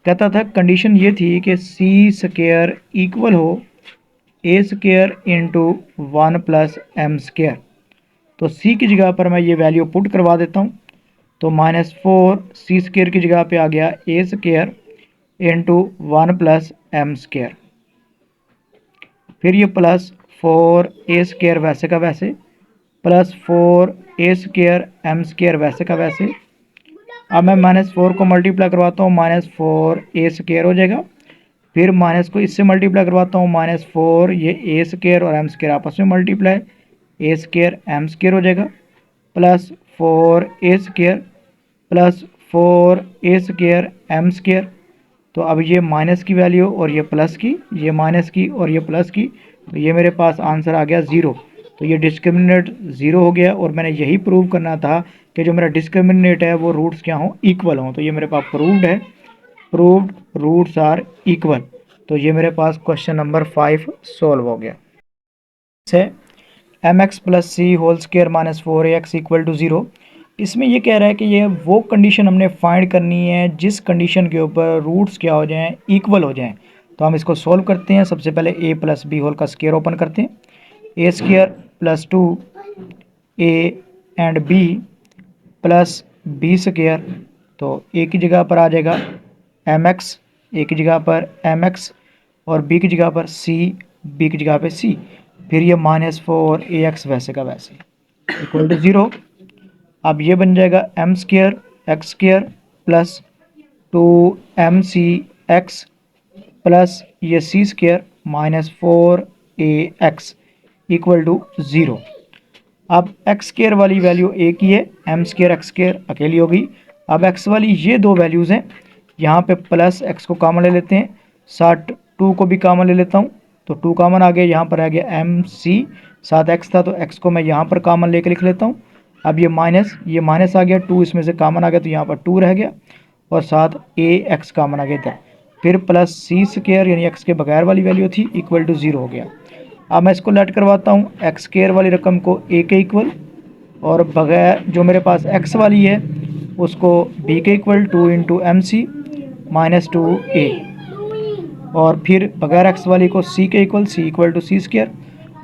कहता था कंडीशन ये थी कि सी स्क्वायर इक्वल हो A square into 1 plus M square. तो सी की जगह पर मैं ये वैल्यू पुट करवा देता हूँ, तो माइनस 4 सी स्क्वायर की जगह पे आ गया A square into 1 plus M square. फिर ये प्लस 4 ए स्क्वायर वैसे का वैसे plus 4 A square M square वैसे का वैसे। अब मैं माइनस 4 को मल्टीप्लाई करवाता हूँ, माइनस 4 ए स्क्वायर हो जाएगा। फिर माइनस को इससे मल्टीप्लाई करवाता हूँ, माइनस 4 ये ए स्क्वायर और एम स्क्वायर आपस में मल्टीप्लाई, ए स्क्वायर एम स्क्वायर हो जाएगा plus 4 A square plus 4 A square M square. तो अब ये माइनस की वैल्यू और ये प्लस की, ये माइनस की और ये प्लस की, तो ये मेरे पास आंसर आ गया 0। तो ये डिस्क्रिमिनेट 0 हो गया और मैंने यही प्रूव करना था कि जो मेरा डिस्क्रिमिनेट है वो रूट्स क्या हों, इक्वल हों। तो ये मेरे पास प्रूव्ड है, प्रूव्ड रूट्स आर इक्वल। तो ये मेरे पास क्वेश्चन नंबर 5 सॉल्व हो गया। से M X plus C whole square minus 4ax equal to 0। इसमें ये कह रहा है कि ये वो कंडीशन हमने फाइंड करनी है जिस कंडीशन के ऊपर रूट्स क्या हो जाएं, इक्वल हो जाएं। तो हम इसको सॉल्व करते हैं। सबसे पहले a प्लस बी होल का स्क्वायर ओपन करते हैं, A square plus 2 A and B plus B square. तो a की जगह पर आ जाएगा एम एक्स, ए की जगह पर एम एक्स और बी की जगह पर सी, बी की जगह पर सी। फिर ये माइनस 4ax वैसे का वैसे इक्वल टू 0। अब ये बन जाएगा M square X square plus 2mc(x) plus ये C square minus 4ax equal to 0। अब एक्स स्क्वायर वाली वैल्यू एक ही है, एम स्क्वायर एक्स स्क्वायर अकेली होगी। अब एक्स वाली ये दो वैल्यूज़ हैं, यहाँ पे प्लस एक्स को कॉमन ले लेते हैं, साथ 2 को भी कॉमन ले लेता हूँ, तो 2 कॉमन आ गया। यहाँ पर आ गया एम सी, साथ एक्स था तो एक्स को मैं यहाँ पर कॉमन लेकर लिख लेता हूँ। अब ये माइनस आ गया, 2 इसमें से कॉमन आ गया तो यहाँ पर 2 रह गया और साथ ए एक्स कॉमन आ गया था। फिर प्लस सी स्क्वायर यानी एक्स के बगैर वाली वैल्यू थी इक्वल टू 0 हो गया। अब मैं इसको लेट करवाता हूँ, एक्स स्क्वायर वाली रकम को ए के इक्वल और बगैर जो मेरे पास एक्स वाली है उसको बी के equal 2 into M C minus 2a और फिर बगैर एक्स वाली को सी के equal C equal to C square.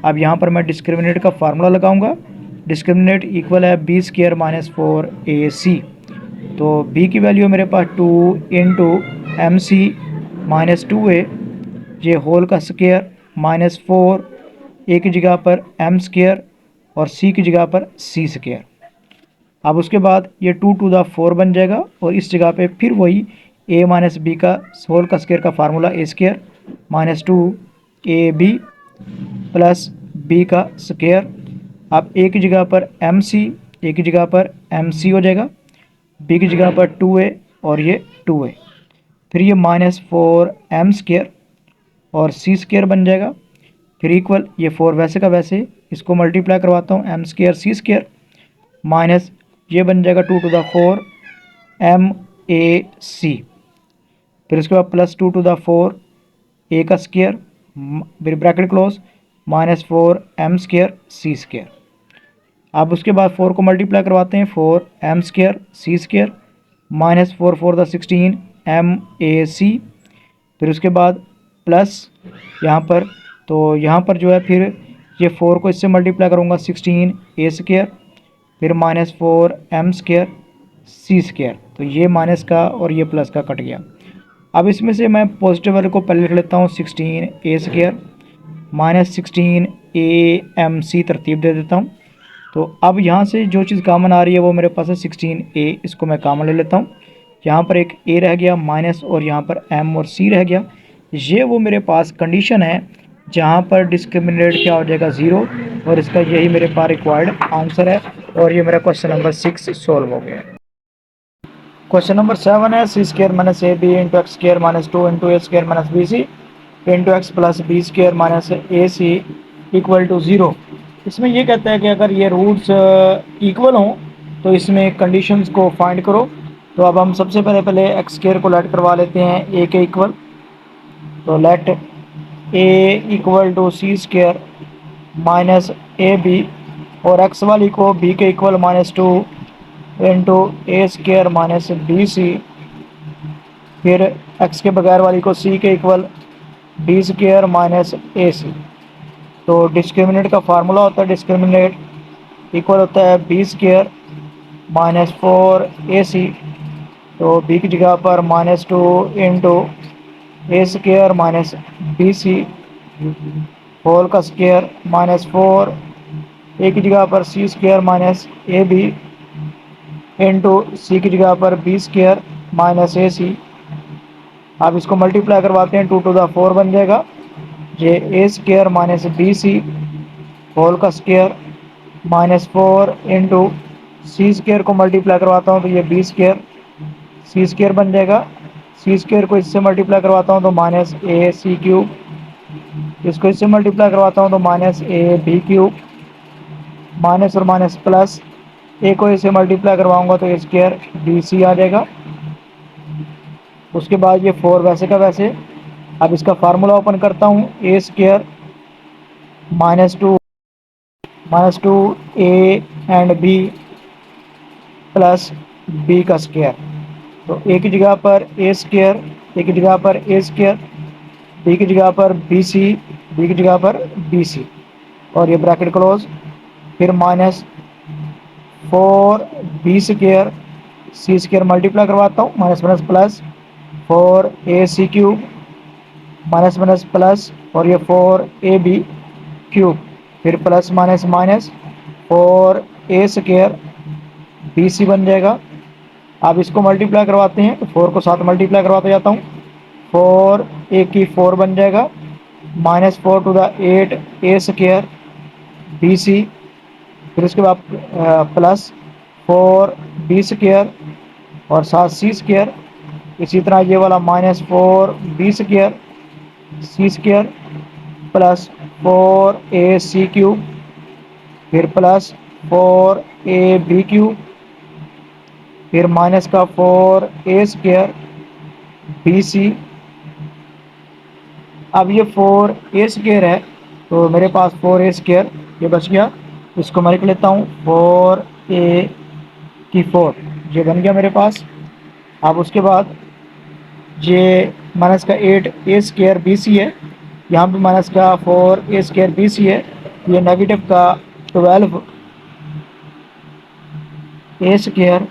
अब यहाँ पर मैं डिस्क्रिमिनेट का फार्मूला लगाऊंगा। डिस्क्रिमिनेट इक्वल है बी स्क्वायर माइनस 4ac। तो b की वैल्यू मेरे पास 2 into M C minus 2a, ये होल का स्क्वायर माइनस 4 a की जगह पर एम स्क्वायर और c की जगह पर सी स्क्वायर। अब उसके बाद ये 2 to the 4 बन जाएगा और इस जगह पे फिर वही a माइनस बी का होल का स्क्वायर का formula a square minus 2ab plus b का स्क्वायर। अब a की जगह पर mc, a की जगह पर mc हो जाएगा, b की जगह पर 2a और ये 2a, फिर ये -4m स्क्वायर और c स्क्वायर बन जाएगा, फिर इक्वल ये 4 वैसे का वैसे, इसको मल्टीप्लाई करवाता हूँ m square c square minus ये बन जाएगा 2 to the 4 MAC, फिर उसके बाद प्लस 2 to the 4 a का स्क्वायर फिर bracket close -4m square c square. अब उसके बाद 4 को मल्टीप्लाई करवाते हैं, 4m square c square minus 4 4 16 MAC, फिर उसके बाद प्लस यहाँ पर, तो यहाँ पर जो है फिर ये 4 को इससे मल्टीप्लाई करूँगा 16a स्क्वायर फिर -4m स्क्वायर c स्क्वायर, तो ये माइनस का और ये प्लस का कट गया। अब इसमें से मैं पॉजिटिव वाले को पहले लिख लेता हूँ 16a स्क्वायर -16amc तरतीब दे देता हूँ। तो अब यहाँ से जो चीज़ कॉमन आ रही है वो मेरे पास है 16a, इसको मैं कॉमन ले लेता हूँ। यहाँ पर एक a रह गया माइनस और यहाँ पर m और c रह गया। ये वो मेरे पास कंडीशन है जहाँ पर डिस्क्रिमिनेट क्या हो जाएगा 0, और इसका यही मेरे पास रिक्वायर्ड आंसर है और ये मेरा क्वेश्चन नंबर 6 सॉल्व हो गया। क्वेश्चन नंबर 7 है C square minus A B into X square minus 2 into A square minus B C into X plus B square minus A C equal to 0। इसमें ये कहता है कि अगर ये रूट्स इक्वल हों तो इसमें कंडीशंस को फाइंड करो। तो अब हम सबसे पहले एक्स स्क्वायर को लेट करवा लेते हैं ए के इक्वल, तो let A equal to C square minus A B और एक्स वाली को बी के equal -2 into A square minus B C, फिर एक्स के बगैर वाली को सी के equal B square minus A C. तो डिस्क्रिमिनेट का फार्मूला होता है, डिस्क्रिमिनेट इक्वल होता है बी स्क्वायर माइनस 4ac, तो बी की जगह पर -2 into A square minus B C whole का स्क्वायर -4, ए की जगह पर C square minus A B into C की जगह पर B square minus A C. अब इसको मल्टीप्लाई करवाते हैं 2 to the 4 बन जाएगा, ये A square minus B C whole का स्क्वायर -4 इंटू सी स्क्वायर को मल्टीप्लाई करवाता हूँ तो ये बी स्क्वायर सी स्क्वायर बन जाएगा, सी स्क्वायर को इससे मल्टीप्लाई करवाता हूँ तो माइनस ए सी क्यूब, इसको इससे मल्टीप्लाई करवाता हूँ तो minus A B cube, minus और माइनस प्लस, ए को इसे मल्टीप्लाई करवाऊंगा तो ए स्क्वायर बी सी आ जाएगा। उसके बाद ये 4 वैसे का वैसे। अब इसका फार्मूला ओपन करता हूँ, A square -2 A and B plus B का स्क्वायर, तो ए की जगह पर ए स्क्वायर, ए की जगह पर ए स्क्वायर, बी की जगह पर बी सी, बी की जगह पर बी सी और ये ब्रैकेट क्लोज, फिर -4 B square C square multiply करवाता हूँ माइनस माइनस प्लस 4 ए सी क्यूब माइनस माइनस प्लस और ये 4 ए बी क्यूब, फिर plus minus minus 4 A square B सी बन जाएगा। अब इसको मल्टीप्लाई करवाते हैं तो 4 को साथ मल्टीप्लाई करवाते जाता हूँ, 4 ए की 4 बन जाएगा -4 to the 8 A square B C, फिर उसके बाद प्लस 4 बी स्क्वायर और साथ सी स्क्वायर, इसी तरह ये वाला -4 B square C square plus 4 ए सी क्यूब, फिर प्लस 4 ए बी क्यूब, फिर माइनस का 4 ए स्क्वायर बी सी। अब ये 4 ए स्क्वायर है तो मेरे पास 4 ए स्क्वायर ये बच गया, इसको मैं लिख लेता हूँ 4 ए की 4, ये बन गया मेरे पास। अब उसके बाद ये माइनस का 8 ए स्क्वायर बी सी है, यहाँ पे माइनस का 4 ए स्क्वायर बी सी है, ये नेगेटिव का 12 ए स्क्वायर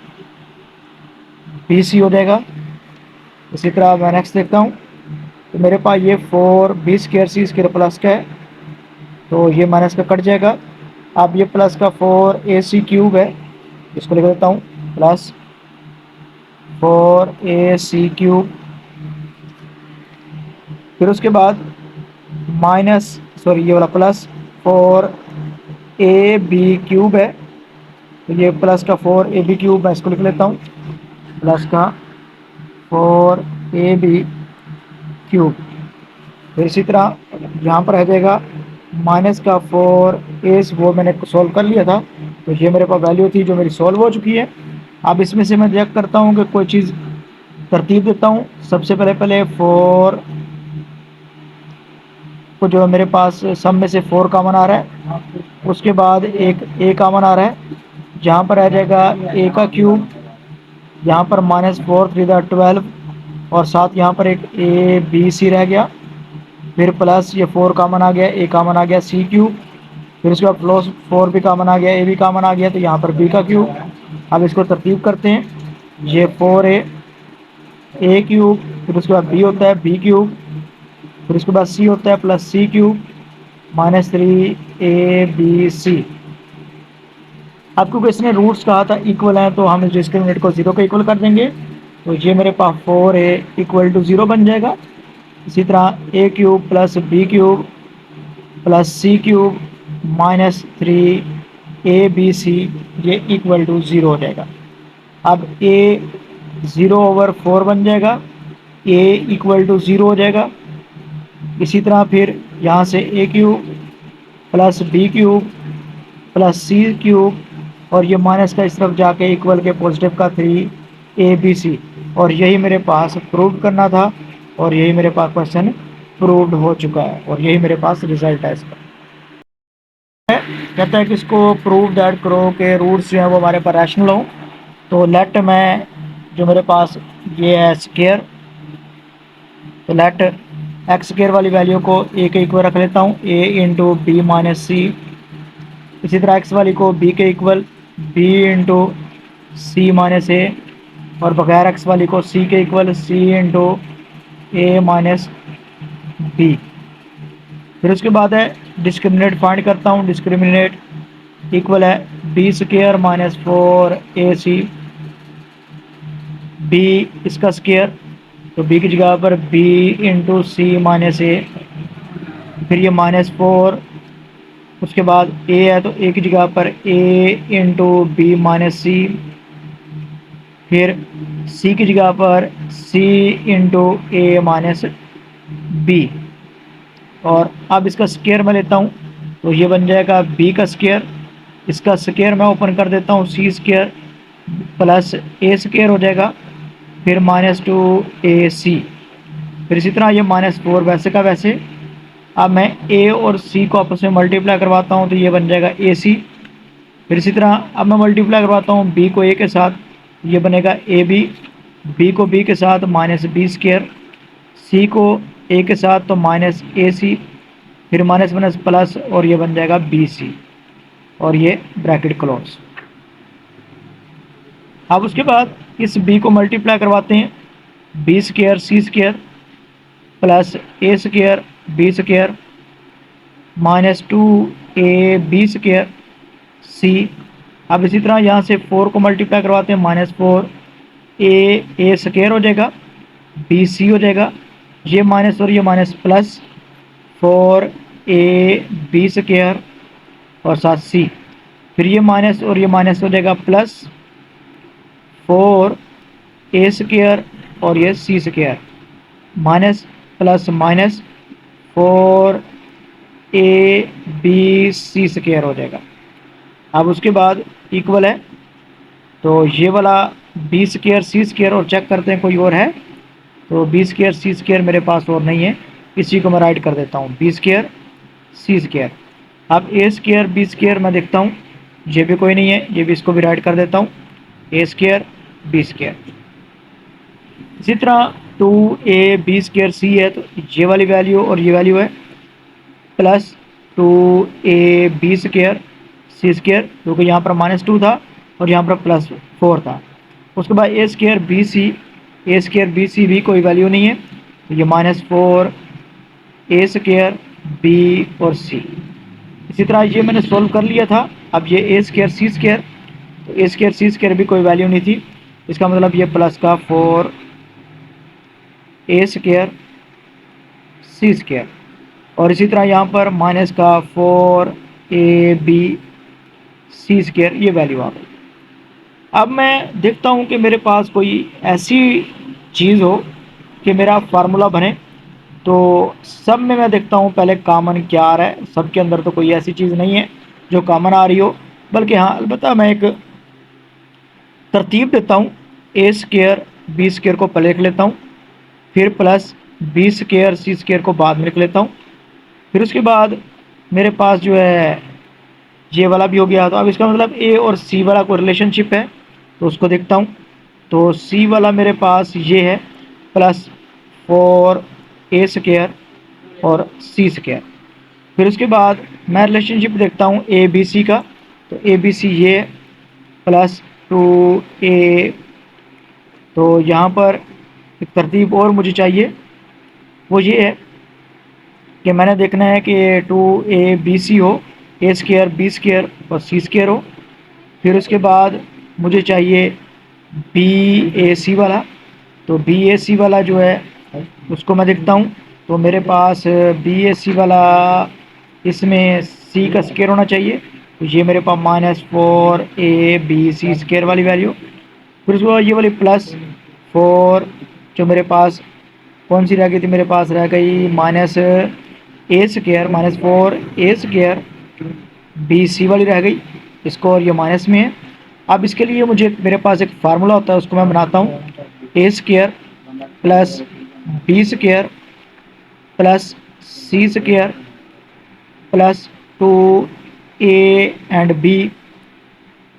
बी सी हो जाएगा। इसी तरह मैं नेक्स्ट देखता हूँ, तो मेरे पास ये 4 B square C square plus का है तो ये माइनस का कट जाएगा। अब ये प्लस का 4 ए सी क्यूब है, इसको लिख देता हूँ प्लस 4ac³, फिर उसके बाद माइनस सॉरी ये वाला प्लस 4ab³ है, तो ये प्लस का 4ab³ मैं इसको लिख लेता हूँ, प्लस का 4ab³। फिर इसी तरह यहाँ पर आ जाएगा माइनस का 4a, वो मैंने सॉल्व कर लिया था, तो ये मेरे पास वैल्यू थी जो मेरी सॉल्व हो चुकी है। अब इसमें से मैं चेक करता हूँ कि कोई चीज़ तरतीब देता हूँ। सबसे पहले 4 को जो मेरे पास सब में से 4 कॉमन आ रहा है, उसके बाद एक a कॉमन आ रहा है, जहाँ पर आ जाएगा a³, यहाँ पर -4×3=12, और साथ यहाँ पर एक a b c रह गया, फिर प्लस ये 4 कॉमन आ गया, a कॉमन आ गया c³, फिर उसके बाद प्लस 4 भी कॉमन आ गया, a भी कॉमन आ गया, तो यहाँ पर b³। अब इसको तरतीब करते हैं, ये 4a a³, फिर उसके बाद b होता है b³, फिर उसके बाद c होता है प्लस c³ -3abc। आपको इसने रूट्स कहा था इक्वल है, तो हम इस डिस्क्रिमिनेंट को 0 के इक्वल कर देंगे, तो ये मेरे पास 4a = 0 बन जाएगा। इसी तरह a³ plus b³ plus c³ -3abc ये =0 हो जाएगा। अब a 0/4 बन जाएगा, a =0 हो जाएगा। इसी तरह फिर यहाँ से a³ plus b³ plus c³ और ये माइनस का इस तरफ जाके इक्वल के पॉजिटिव का 3abc, और यही मेरे पास प्रूव करना था, और यही मेरे पास क्वेश्चन प्रूव्ड हो चुका है, और यही मेरे पास रिजल्ट है इसका। कहता है कि इसको प्रूव दैट करो कि रूट्स जो है वो हमारे पास रैशनल हो। तो लेट मैं जो मेरे पास ये है स्क्वायर, तो लेट एक्स स्क्वायर वाली वैल्यू को a के इक्वल रख लेता हूँ, a × b - c। इसी तरह x वाली को b के इक्वल b × c - a, और बगैर x वाली को c के इक्वल c × a - b। फिर उसके बाद है डिस्क्रिमिनेट फाइंड करता हूँ, डिस्क्रिमिनेट इक्वल है b² - 4ac, b इसका स्क्वायर, तो b की जगह पर b × c - a, फिर ये -4, उसके बाद a है तो a की जगह पर a × b - c, फिर c की जगह पर c × a - b, और अब इसका स्क्वायर मैं लेता हूँ, तो ये बन जाएगा b का स्क्वायर, इसका स्क्वायर मैं ओपन कर देता हूँ c² प्लस a² हो जाएगा, फिर -2ac, फिर इसी तरह ये -4 वैसे का वैसे। अब मैं a और c को आपस में मल्टीप्लाई करवाता हूँ, तो ये बन जाएगा ac। फिर इसी तरह अब मैं मल्टीप्लाई करवाता हूँ b को a के साथ, ये बनेगा ab, b को b के साथ -b², c को a के साथ तो -ac, फिर माइनस माइनस प्लस, और ये बन जाएगा bc, और ये ब्रैकेट क्लोज। अब उसके बाद इस b को मल्टीप्लाई करवाते हैं, b² c² plus a² b² -2ab² c। अब इसी तरह यहाँ से 4 को मल्टीप्लाई करवाते हैं, -4a² हो जाएगा, bc हो जाएगा, ये माइनस और ये माइनस प्लस 4ab² और साथ c, फिर ये माइनस और ये माइनस हो जाएगा प्लस 4a² और ये c², minus plus minus 4abc² हो जाएगा। अब उसके बाद इक्वल है, तो ये वाला b² c² और चेक करते हैं कोई और है, तो b² c² मेरे पास और नहीं है, इसी को मैं राइट कर देता हूँ b² c²। अब a² b² मैं देखता हूँ, ये भी कोई नहीं है, ये भी इसको भी राइट कर देता हूँ a² b²। इसी तरह 2ab² c है, तो ये वाली वैल्यू और ये वैल्यू है प्लस 2ab² c², क्योंकि यहाँ पर -2 था और यहाँ पर +4 था। उसके बाद a² bc भी कोई वैल्यू नहीं है, तो ये -4 a² b और c। इसी तरह ये मैंने सोल्व कर लिया था। अब ये a² c², तो ए स्केयर सी स्केयर भी कोई वैल्यू नहीं थी, इसका मतलब ये प्लस का 4 ए स्केयर सी स्केयर, और इसी तरह यहाँ पर माइनस का 4 ए बी सी स्केयर ये वैल्यू आ गई। अब मैं देखता हूँ कि मेरे पास कोई ऐसी चीज़ हो कि मेरा फार्मूला बने, तो सब में मैं देखता हूँ पहले कॉमन क्या आ रहा है। सबके अंदर तो कोई ऐसी चीज़ नहीं है जो कॉमन आ रही हो, बल्कि हाँ अलबत्ता मैं एक तरतीब देता हूँ। ए स्केयर बी स्केयर को पहले लिख लेता हूँ, फिर प्लस बी स्केयर सी स्केयर को बाद में लिख लेता हूँ, फिर उसके बाद मेरे पास जो है ये वाला भी हो गया। तो अब इसका मतलब ए और सी वाला कोई रिलेशनशिप है तो उसको देखता हूँ। तो सी वाला मेरे पास ये है प्लस 4 ए स्केयर और सी स्केयर। फिर उसके बाद मैं रिलेशनशिप देखता हूँ ए बी सी का, तो ए बी सी ये प्लस 2 ए। तो यहाँ पर एक तरतीब और मुझे चाहिए, वो ये है कि मैंने देखना है कि 2 ए बी सी हो, ए स्केयर बी स्केयर और सी स्केयर हो। फिर उसके बाद मुझे चाहिए बी ए सी वाला, तो बी ए सी वाला जो है उसको मैं देखता हूँ। तो मेरे पास बी ए सी वाला, इसमें सी का स्केयर होना चाहिए, तो ये मेरे पास -4 ए बी सी स्केयर वाली वैल्यू। फिर उसके बाद ये वाली +4 जो मेरे पास कौन सी रह गई थी, मेरे पास रह गई माइनस ए स्केयर -4 ए स्केयर बी सी वाली रह गई, इसको और ये माइनस में है। अब इसके लिए मुझे मेरे पास एक फार्मूला होता है, उसको मैं बनाता हूँ। A square plus B square plus C square plus 2 A and B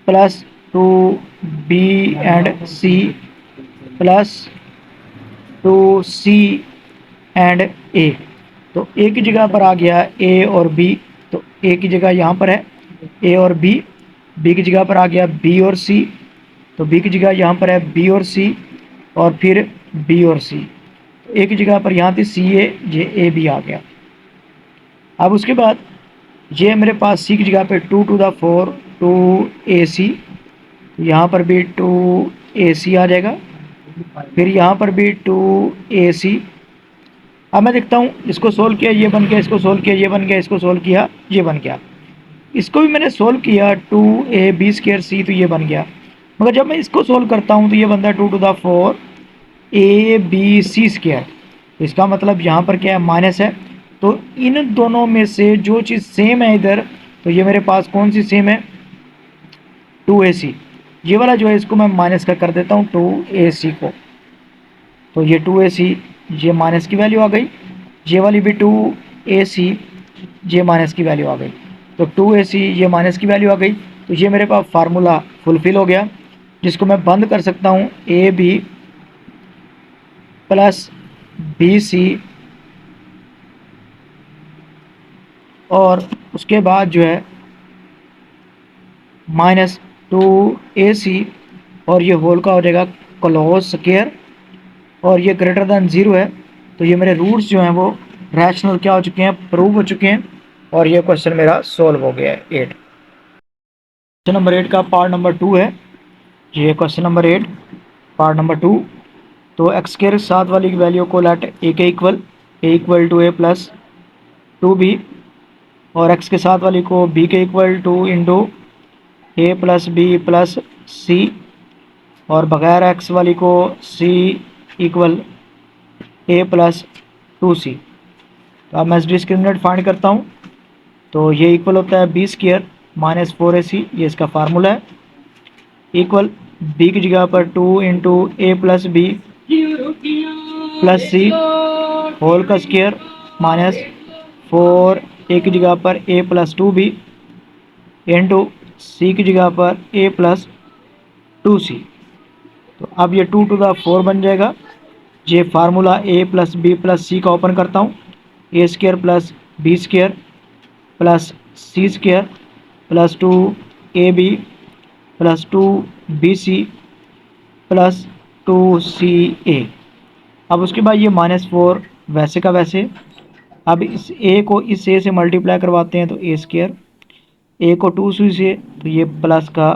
plus 2 B and C plus 2 C and A. तो ए की जगह पर आ गया ए और बी, तो ए की जगह यहाँ पर है ए और बी की जगह पर आ गया बी और सी, तो बी की जगह यहाँ पर है बी और सी, और फिर बी और सी। तो ए की जगह पर यहाँ थी सी ए, ये ए बी आ गया। अब उसके बाद ये मेरे पास सी की जगह पे 2 टू द 4 2 ए सी, यहाँ पर भी 2 ए सी आ जाएगा, फिर यहाँ पर भी 2 ए सी। अब मैं देखता हूँ इसको सोल्व किया ये बन गया, इसको सोल्व किया ये बन गया, इसको सोल्व किया ये बन गया, इसको भी मैंने सोल्व किया 2 ए बी स्केयर सी, तो ये बन गया। मगर जब मैं इसको सोल्व करता हूँ तो ये बनता है 2 to the 4 A B C square. तो इसका मतलब यहाँ पर क्या है, माइनस है। तो इन दोनों में से जो चीज़ सेम है इधर, तो ये मेरे पास कौन सी सेम है, 2 ए सी। ये वाला जो है इसको मैं माइनस का कर देता हूँ 2 ए सी को, तो ये 2 ए सी ये माइनस की वैल्यू आ गई, ये वाली भी 2 ए सी ये माइनस की वैल्यू आ गई, तो 2 ए सी ये माइनस की वैल्यू आ गई। तो ये मेरे पास फार्मूला फुलफिल हो गया, जिसको मैं बंद कर सकता हूँ A B plus B C, और उसके बाद जो है -2 ए सी, और ये होल का हो जाएगा क्लोज स्केयर, और ये ग्रेटर दैन 0 है। तो ये मेरे रूट्स जो हैं वो रैशनल क्या हो चुके हैं, प्रूव हो चुके हैं, और ये क्वेश्चन मेरा सॉल्व हो गया है 8। क्वेश्चन नंबर 8 का पार्ट नंबर 2 है ये, क्वेश्चन नंबर 8 पार्ट नंबर 2। तो एक्स के साथ वाली वैल्यू को लेट ए के equal to A plus 2b, और एक्स के साथ वाली को बी के इक्वल टू इंटू ए प्लस बी प्लस सी, और बगैर एक्स वाली को सी इक्वल ए प्लस 2c। तो अब मैं डिस्क्रिमिनेंट फाइंड करता हूँ, तो ये इक्वल होता है बी स्क्वायर -4ac, ये इसका फार्मूला है, इक्वल बी की जगह पर 2 इंटू ए plus B plus C whole का स्क्वायर -4 ए की जगह पर ए प्लस 2b इंटू सी की जगह पर ए प्लस 2c। तो अब ये 2 टू द 4 बन जाएगा। ये formula A plus B plus C का ओपन करता हूँ, A square plus B square plus C square plus 2 A B plus 2 B C plus 2 C A. अब उसके बाद ये -4 वैसे का वैसे। अब इस ए को इस ए से मल्टीप्लाई करवाते हैं, तो ए स्क्वायर, ए को 2 सी से, तो ये प्लस का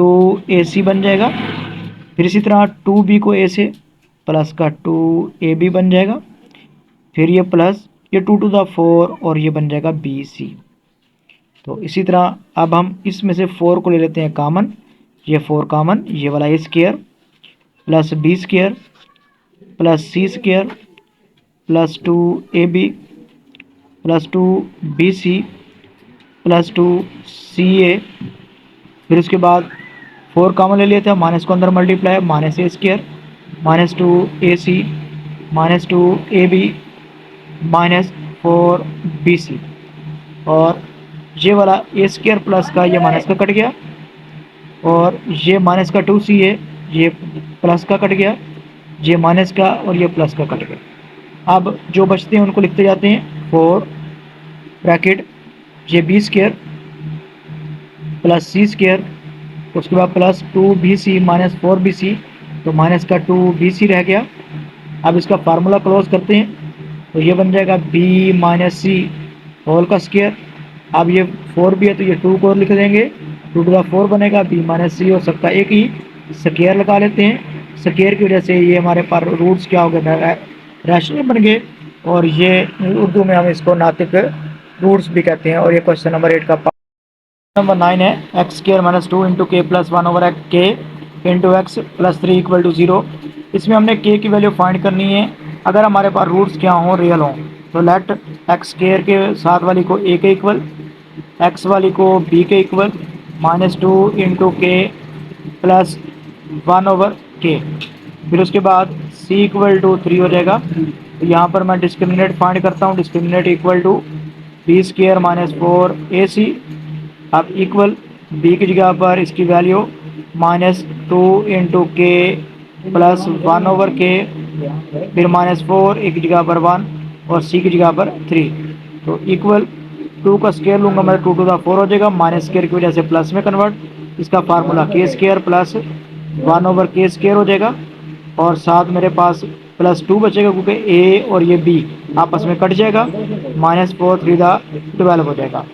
2ac बन जाएगा। फिर इसी तरह 2b को a से प्लस का 2ab बन जाएगा। फिर ये प्लस ये 2 to the 4 और ये बन जाएगा bc। तो इसी तरह अब हम इसमें से 4 को ले लेते हैं कॉमन, ये 4 कॉमन, ये वाला a square plus b square plus c square plus 2ab plus 2bc plus 2ca। फिर उसके बाद 4 कॉमन ले लिए थे, माइनस को अंदर multiply, minus a square minus 2ac minus 2ab minus 4bc। और ये वाला a स्क्वायर प्लस का ये माइनस का कट गया, और ये माइनस का 2ca ये प्लस का कट गया, ये माइनस का और ये प्लस का कट गया। अब जो बचते हैं उनको लिखते जाते हैं, 4 ब्रैकेट ये b square plus c square, उसके बाद प्लस 2bc माइनस 4bc, तो माइनस का 2bc रह गया। अब इसका फार्मूला क्लोज करते हैं, तो ये बन जाएगा b माइनस सी होल का स्क्वायर। अब ये 4b है तो ये 2 को लिख देंगे, 2 to the 4 बनेगा, b माइनस सी और सबका एक ही स्क्वायर लगा लेते हैं। स्क्वायर की वजह से ये हमारे पास रूट्स क्या हो गए, रैशनल बन गए, और ये उर्दू में हम इसको नातिक रूट्स भी कहते हैं। और ये क्वेश्चन नंबर 8 का नंबर 9 है, X square minus 2 into K plus 1 over K into X plus 3 equal to 0। इसमें हमने के की वैल्यू फाइंड करनी है अगर हमारे पास रूट्स क्या हों, रियल हों। तो लेट एक्स स्क्र के साथ वाली को ए के इक्वल, एक्स वाली को बी के equal, minus 2 into K plus 1 over K. फिर उसके बाद सी इक्वल टू 3 हो जाएगा। तो यहाँ पर मैं डिस्क्रिमिनेट फाइंड करता हूँ, discriminate equal to B square minus 4ac। अब इक्वल b की जगह पर इसकी value minus 2 into K plus 1 over K, फिर माइनस 4 एक की जगह पर 1 और c की जगह पर 3। तो इक्वल 2 का स्क्वायर लूँगा मैं, 2 to the 4 हो जाएगा, माइनस स्क्वायर की वजह से प्लस में कन्वर्ट, इसका फार्मूला के स्क्वायर प्लस 1 ओवर के स्क्वायर हो जाएगा। और साथ मेरे पास प्लस 2 बचेगा क्योंकि a और ये b आपस में कट जाएगा, माइनस 4 3 12 हो जाएगा।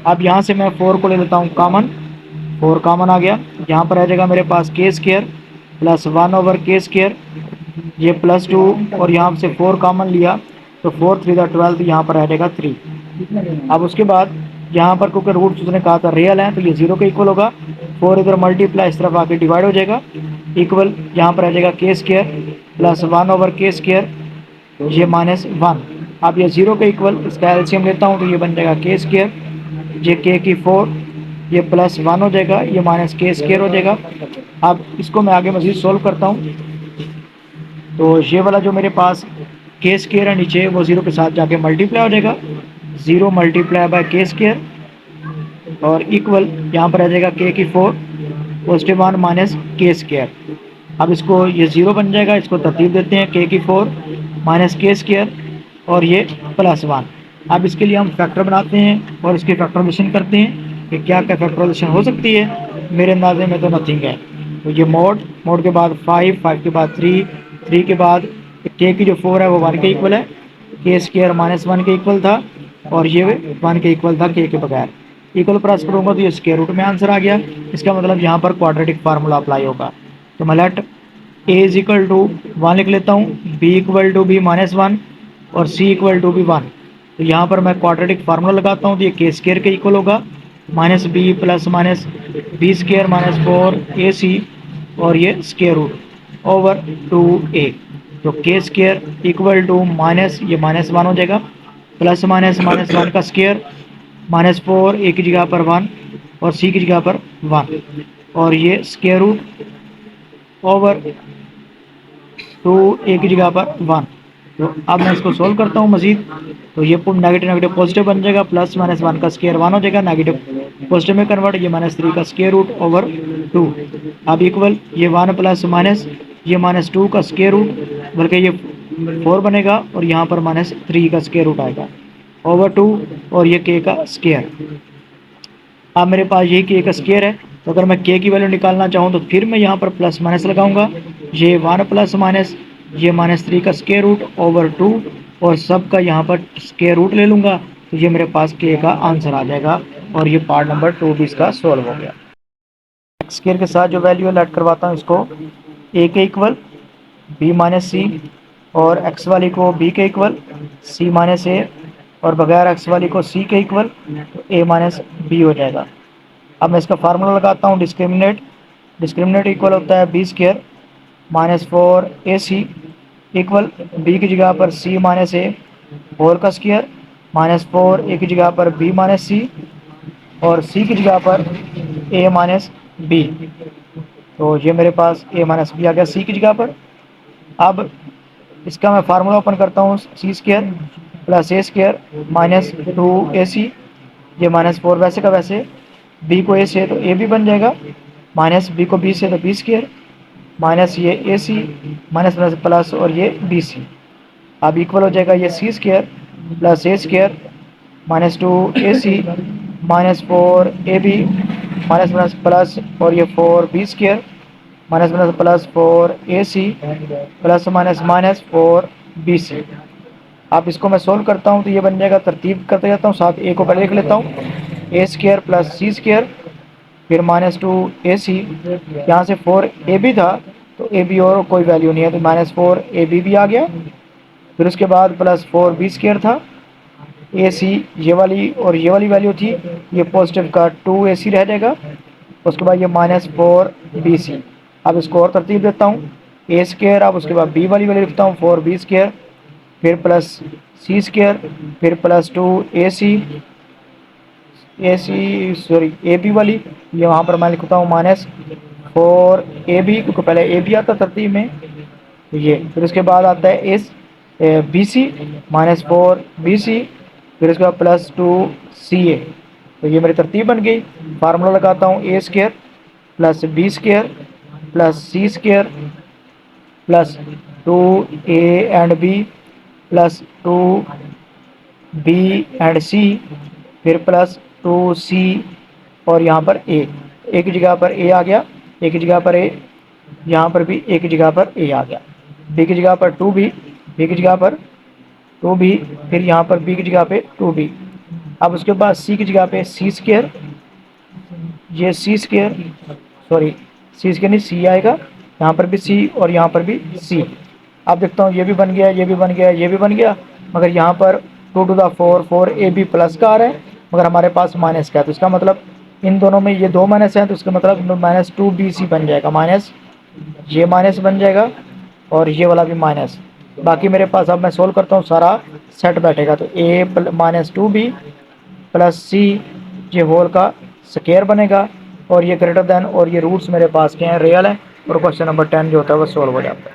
अब यहाँ से मैं 4 को ले लेता हूँ कॉमन, 4 कॉमन आ गया। यहाँ पर आ जाएगा मेरे पास के स्क्वायर प्लस 1 ओवर के स्क्वायर, ये प्लस 2 और यहाँ से 4 कॉमन लिया तो 4 3 12, यहाँ पर आ जाएगा 3। अब उसके बाद यहाँ पर क्योंकि रूट्स उसने कहा था रियल है तो ये 0 के इक्वल होगा, 4 इधर मल्टीप्लाई इस तरफ आके डिवाइड हो जाएगा, इक्वल यहाँ पर आ जाएगा के स्क्वायर प्लस 1 ओवर के स्क्वायर, ये माइनस 1। अब ये 0 के इक्वल, इसका एलसीएम लेता हूँ तो ये बन जाएगा के स्क्वायर, ये के की 4, ये प्लस 1 हो जाएगा, ये माइनस के स्क्वायर हो जाएगा। अब इसको मैं आगे मज़ीद सोल्व करता हूँ, तो ये वाला जो मेरे पास के स्क्वायर है नीचे वो 0 के साथ जाके मल्टीप्लाई हो जाएगा, 0 मल्टीप्लाई बाय के स्क्वायर, और इक्वल यहाँ पर आ जाएगा के की 4 पॉजिटिव 1 माइनस के स्क्वायर। अब इसको ये 0 बन जाएगा, इसको तरतीब देते हैं, के की 4 माइनस के स्क्वायर और ये प्लस 1। अब इसके लिए हम फैक्टर बनाते हैं और इसकी फैक्टराइजेशन करते हैं कि क्या क्या फैक्टराइजेशन हो सकती है। मेरे अंदाजे में तो नथिंग है। तो ये मोड के बाद 5 के बाद 3 के बाद के की जो 4 है वो 1 के इक्वल है, के स्क्वायर माइनस 1 के इक्वल था, और ये 1 के इक्वल था के बगैर। इक्वल प्रेस करूँगा तो ये स्क्वायर रूट में आंसर आ गया। इसका मतलब यहाँ पर क्वाड्रेटिक फार्मूला अप्लाई होगा। तो मैं let a is equal to 1 लिख लेता हूँ, b equal to b minus 1 और c इक्वल टू b 1। तो यहाँ पर मैं क्वाड्रेटिक फार्मूला लगाता हूँ तो ये के स्क्वायर के इक्वल होगा, minus b plus minus b square minus 4ac और ये स्क्वायर रूट ओवर 2a। तो के स्क्वायर इक्वल टू माइनस ये माइनस 1 हो जाएगा, प्लस माइनस माइनस 1 का स्क्वायर माइनस 4 a की जगह पर 1 और c की जगह पर 1 और ये स्क्वायर रूट ओवर 2a की जगह पर 1। तो अब मैं इसको सोल्व करता हूँ मजीद, तो ये नेगेटिव नेगेटिव पॉजिटिव बन जाएगा, प्लस माइनस 1 का स्क्वायर 1 हो जाएगा, नेगेटिव पॉजिटिव में कन्वर्ट, ये माइनस 3 का स्क्वायर रूट ओवर 2। अब इक्वल ये 1 प्लस माइनस ये माइनस 2 का स्क्वायर रूट, बल्कि ये 4 बनेगा और यहाँ पर माइनस 3 का स्क्वायर रूट आएगा ओवर 2 और ये के का स्क्वायर। अब मेरे पास यही के का स्क्वायर है, तो अगर मैं के की वैल्यू निकालना चाहूँ तो फिर मैं यहाँ पर प्लस माइनस लगाऊंगा, ये 1 प्लस माइनस ये माइनस 3 का स्क्वायर रूट ओवर 2 और सब का यहाँ पर स्क्वायर रूट ले लूँगा, तो ये मेरे पास के का आंसर आ जाएगा। और ये पार्ट नंबर 2 भी इसका सॉल्व हो गया। स्केयर के साथ जो वैल्यू है लेट करवाता हूँ इसको ए के इक्वल बी माइनस सी, और एक्स वाली को बी के इक्वल सी माइनस ए, और बगैर एक्स वाली को सी के इक्वल तो ए माइनस बी हो जाएगा। अब मैं इसका फार्मूला लगाता हूँ डिस्क्रिमिनेट। डिस्क्रिमिनेट इक्वल होता है B square minus 4ac equal B की जगह पर सी माइनस ए होल का स्केयर माइनस 4a की जगह पर बी माइनस सी और सी की जगह पर ए माइनस बी। तो ये मेरे पास ए माइनस बी आ गया सी की जगह पर। अब इसका मैं फार्मूला ओपन करता हूँ सी square plus A square minus 2ac, ये माइनस 4 वैसे का वैसे, बी को ए से तो ए भी बन जाएगा, माइनस बी को बी से तो बी स्केयर माइनस ये A C minus plus plus और ये बी सी। अब इक्वल हो जाएगा ये C square plus A square minus 2ac minus 4ab minus plus plus और ये 4b square minus plus plus 4ac plus minus minus 4bc। अब इसको मैं सोल्व करता हूँ तो ये बन जाएगा, तरतीब करते जाता हूँ, साथ ए को पहले लिख लेता हूँ, A square plus C square फिर माइनस 2ac, यहाँ से 4ab था तो ए बी और कोई वैल्यू नहीं है तो माइनस 4ab भी आ गया। फिर उसके बाद प्लस 4b स्केयर था, ए सी ये वाली और ये वाली वैल्यू थी, ये पॉजिटिव का 2ac रह जाएगा। उसके बाद ये माइनस 4bc। अब इसको और तरतीब देता हूँ, ए स्केयर, अब उसके बाद बी वाली वैल्यू लिखता हूँ 4b स्केयर फिर प्लस सी स्केयर फिर plus 2ac sorry A B वाली, ये वहाँ पर मैं लिखता हूँ माइनस 4ab क्योंकि पहले ए बी आता तरतीब में, तो ये फिर उसके बाद आता है S B C minus 4bc फिर उसके बाद प्लस 2ca। तो ये मेरी तरतीब बन गई। फार्मूला लगाता हूँ A square plus B square plus C square plus 2a and B plus 2b and C फिर प्लस 2c और यहाँ पर ए की जगह पर ए आ गया, ए की जगह पर ए, यहाँ पर भी ए की जगह पर ए आ गया, बी की जगह पर 2b, बी की जगह पर 2b फिर यहाँ पर बी की जगह पे 2b। अब उसके बाद सी की जगह पे सी स्केयर, ये C square sorry C square नहीं सी आएगा, यहाँ पर भी सी और यहाँ पर भी सी। अब देखता हूँ ये भी बन गया, ये भी बन गया, ये भी बन गया, मगर यहाँ पर 2 to the 4 4ab प्लस का आ रहा है मगर हमारे पास माइनस का है, तो इसका मतलब इन दोनों में ये दो माइनस हैं तो इसका मतलब माइनस 2bc बन जाएगा, माइनस ये माइनस बन जाएगा और ये वाला भी माइनस। बाकी मेरे पास अब मैं सोल्व करता हूँ सारा सेट बैठेगा तो ए माइनस 2b प्लस सी ये होल का स्केयर बनेगा और ये ग्रेटर देन और ये रूट्स मेरे पास के हैं रियल है और क्वेश्चन नंबर 10 जो होता है वो सोल्व हो जाता है।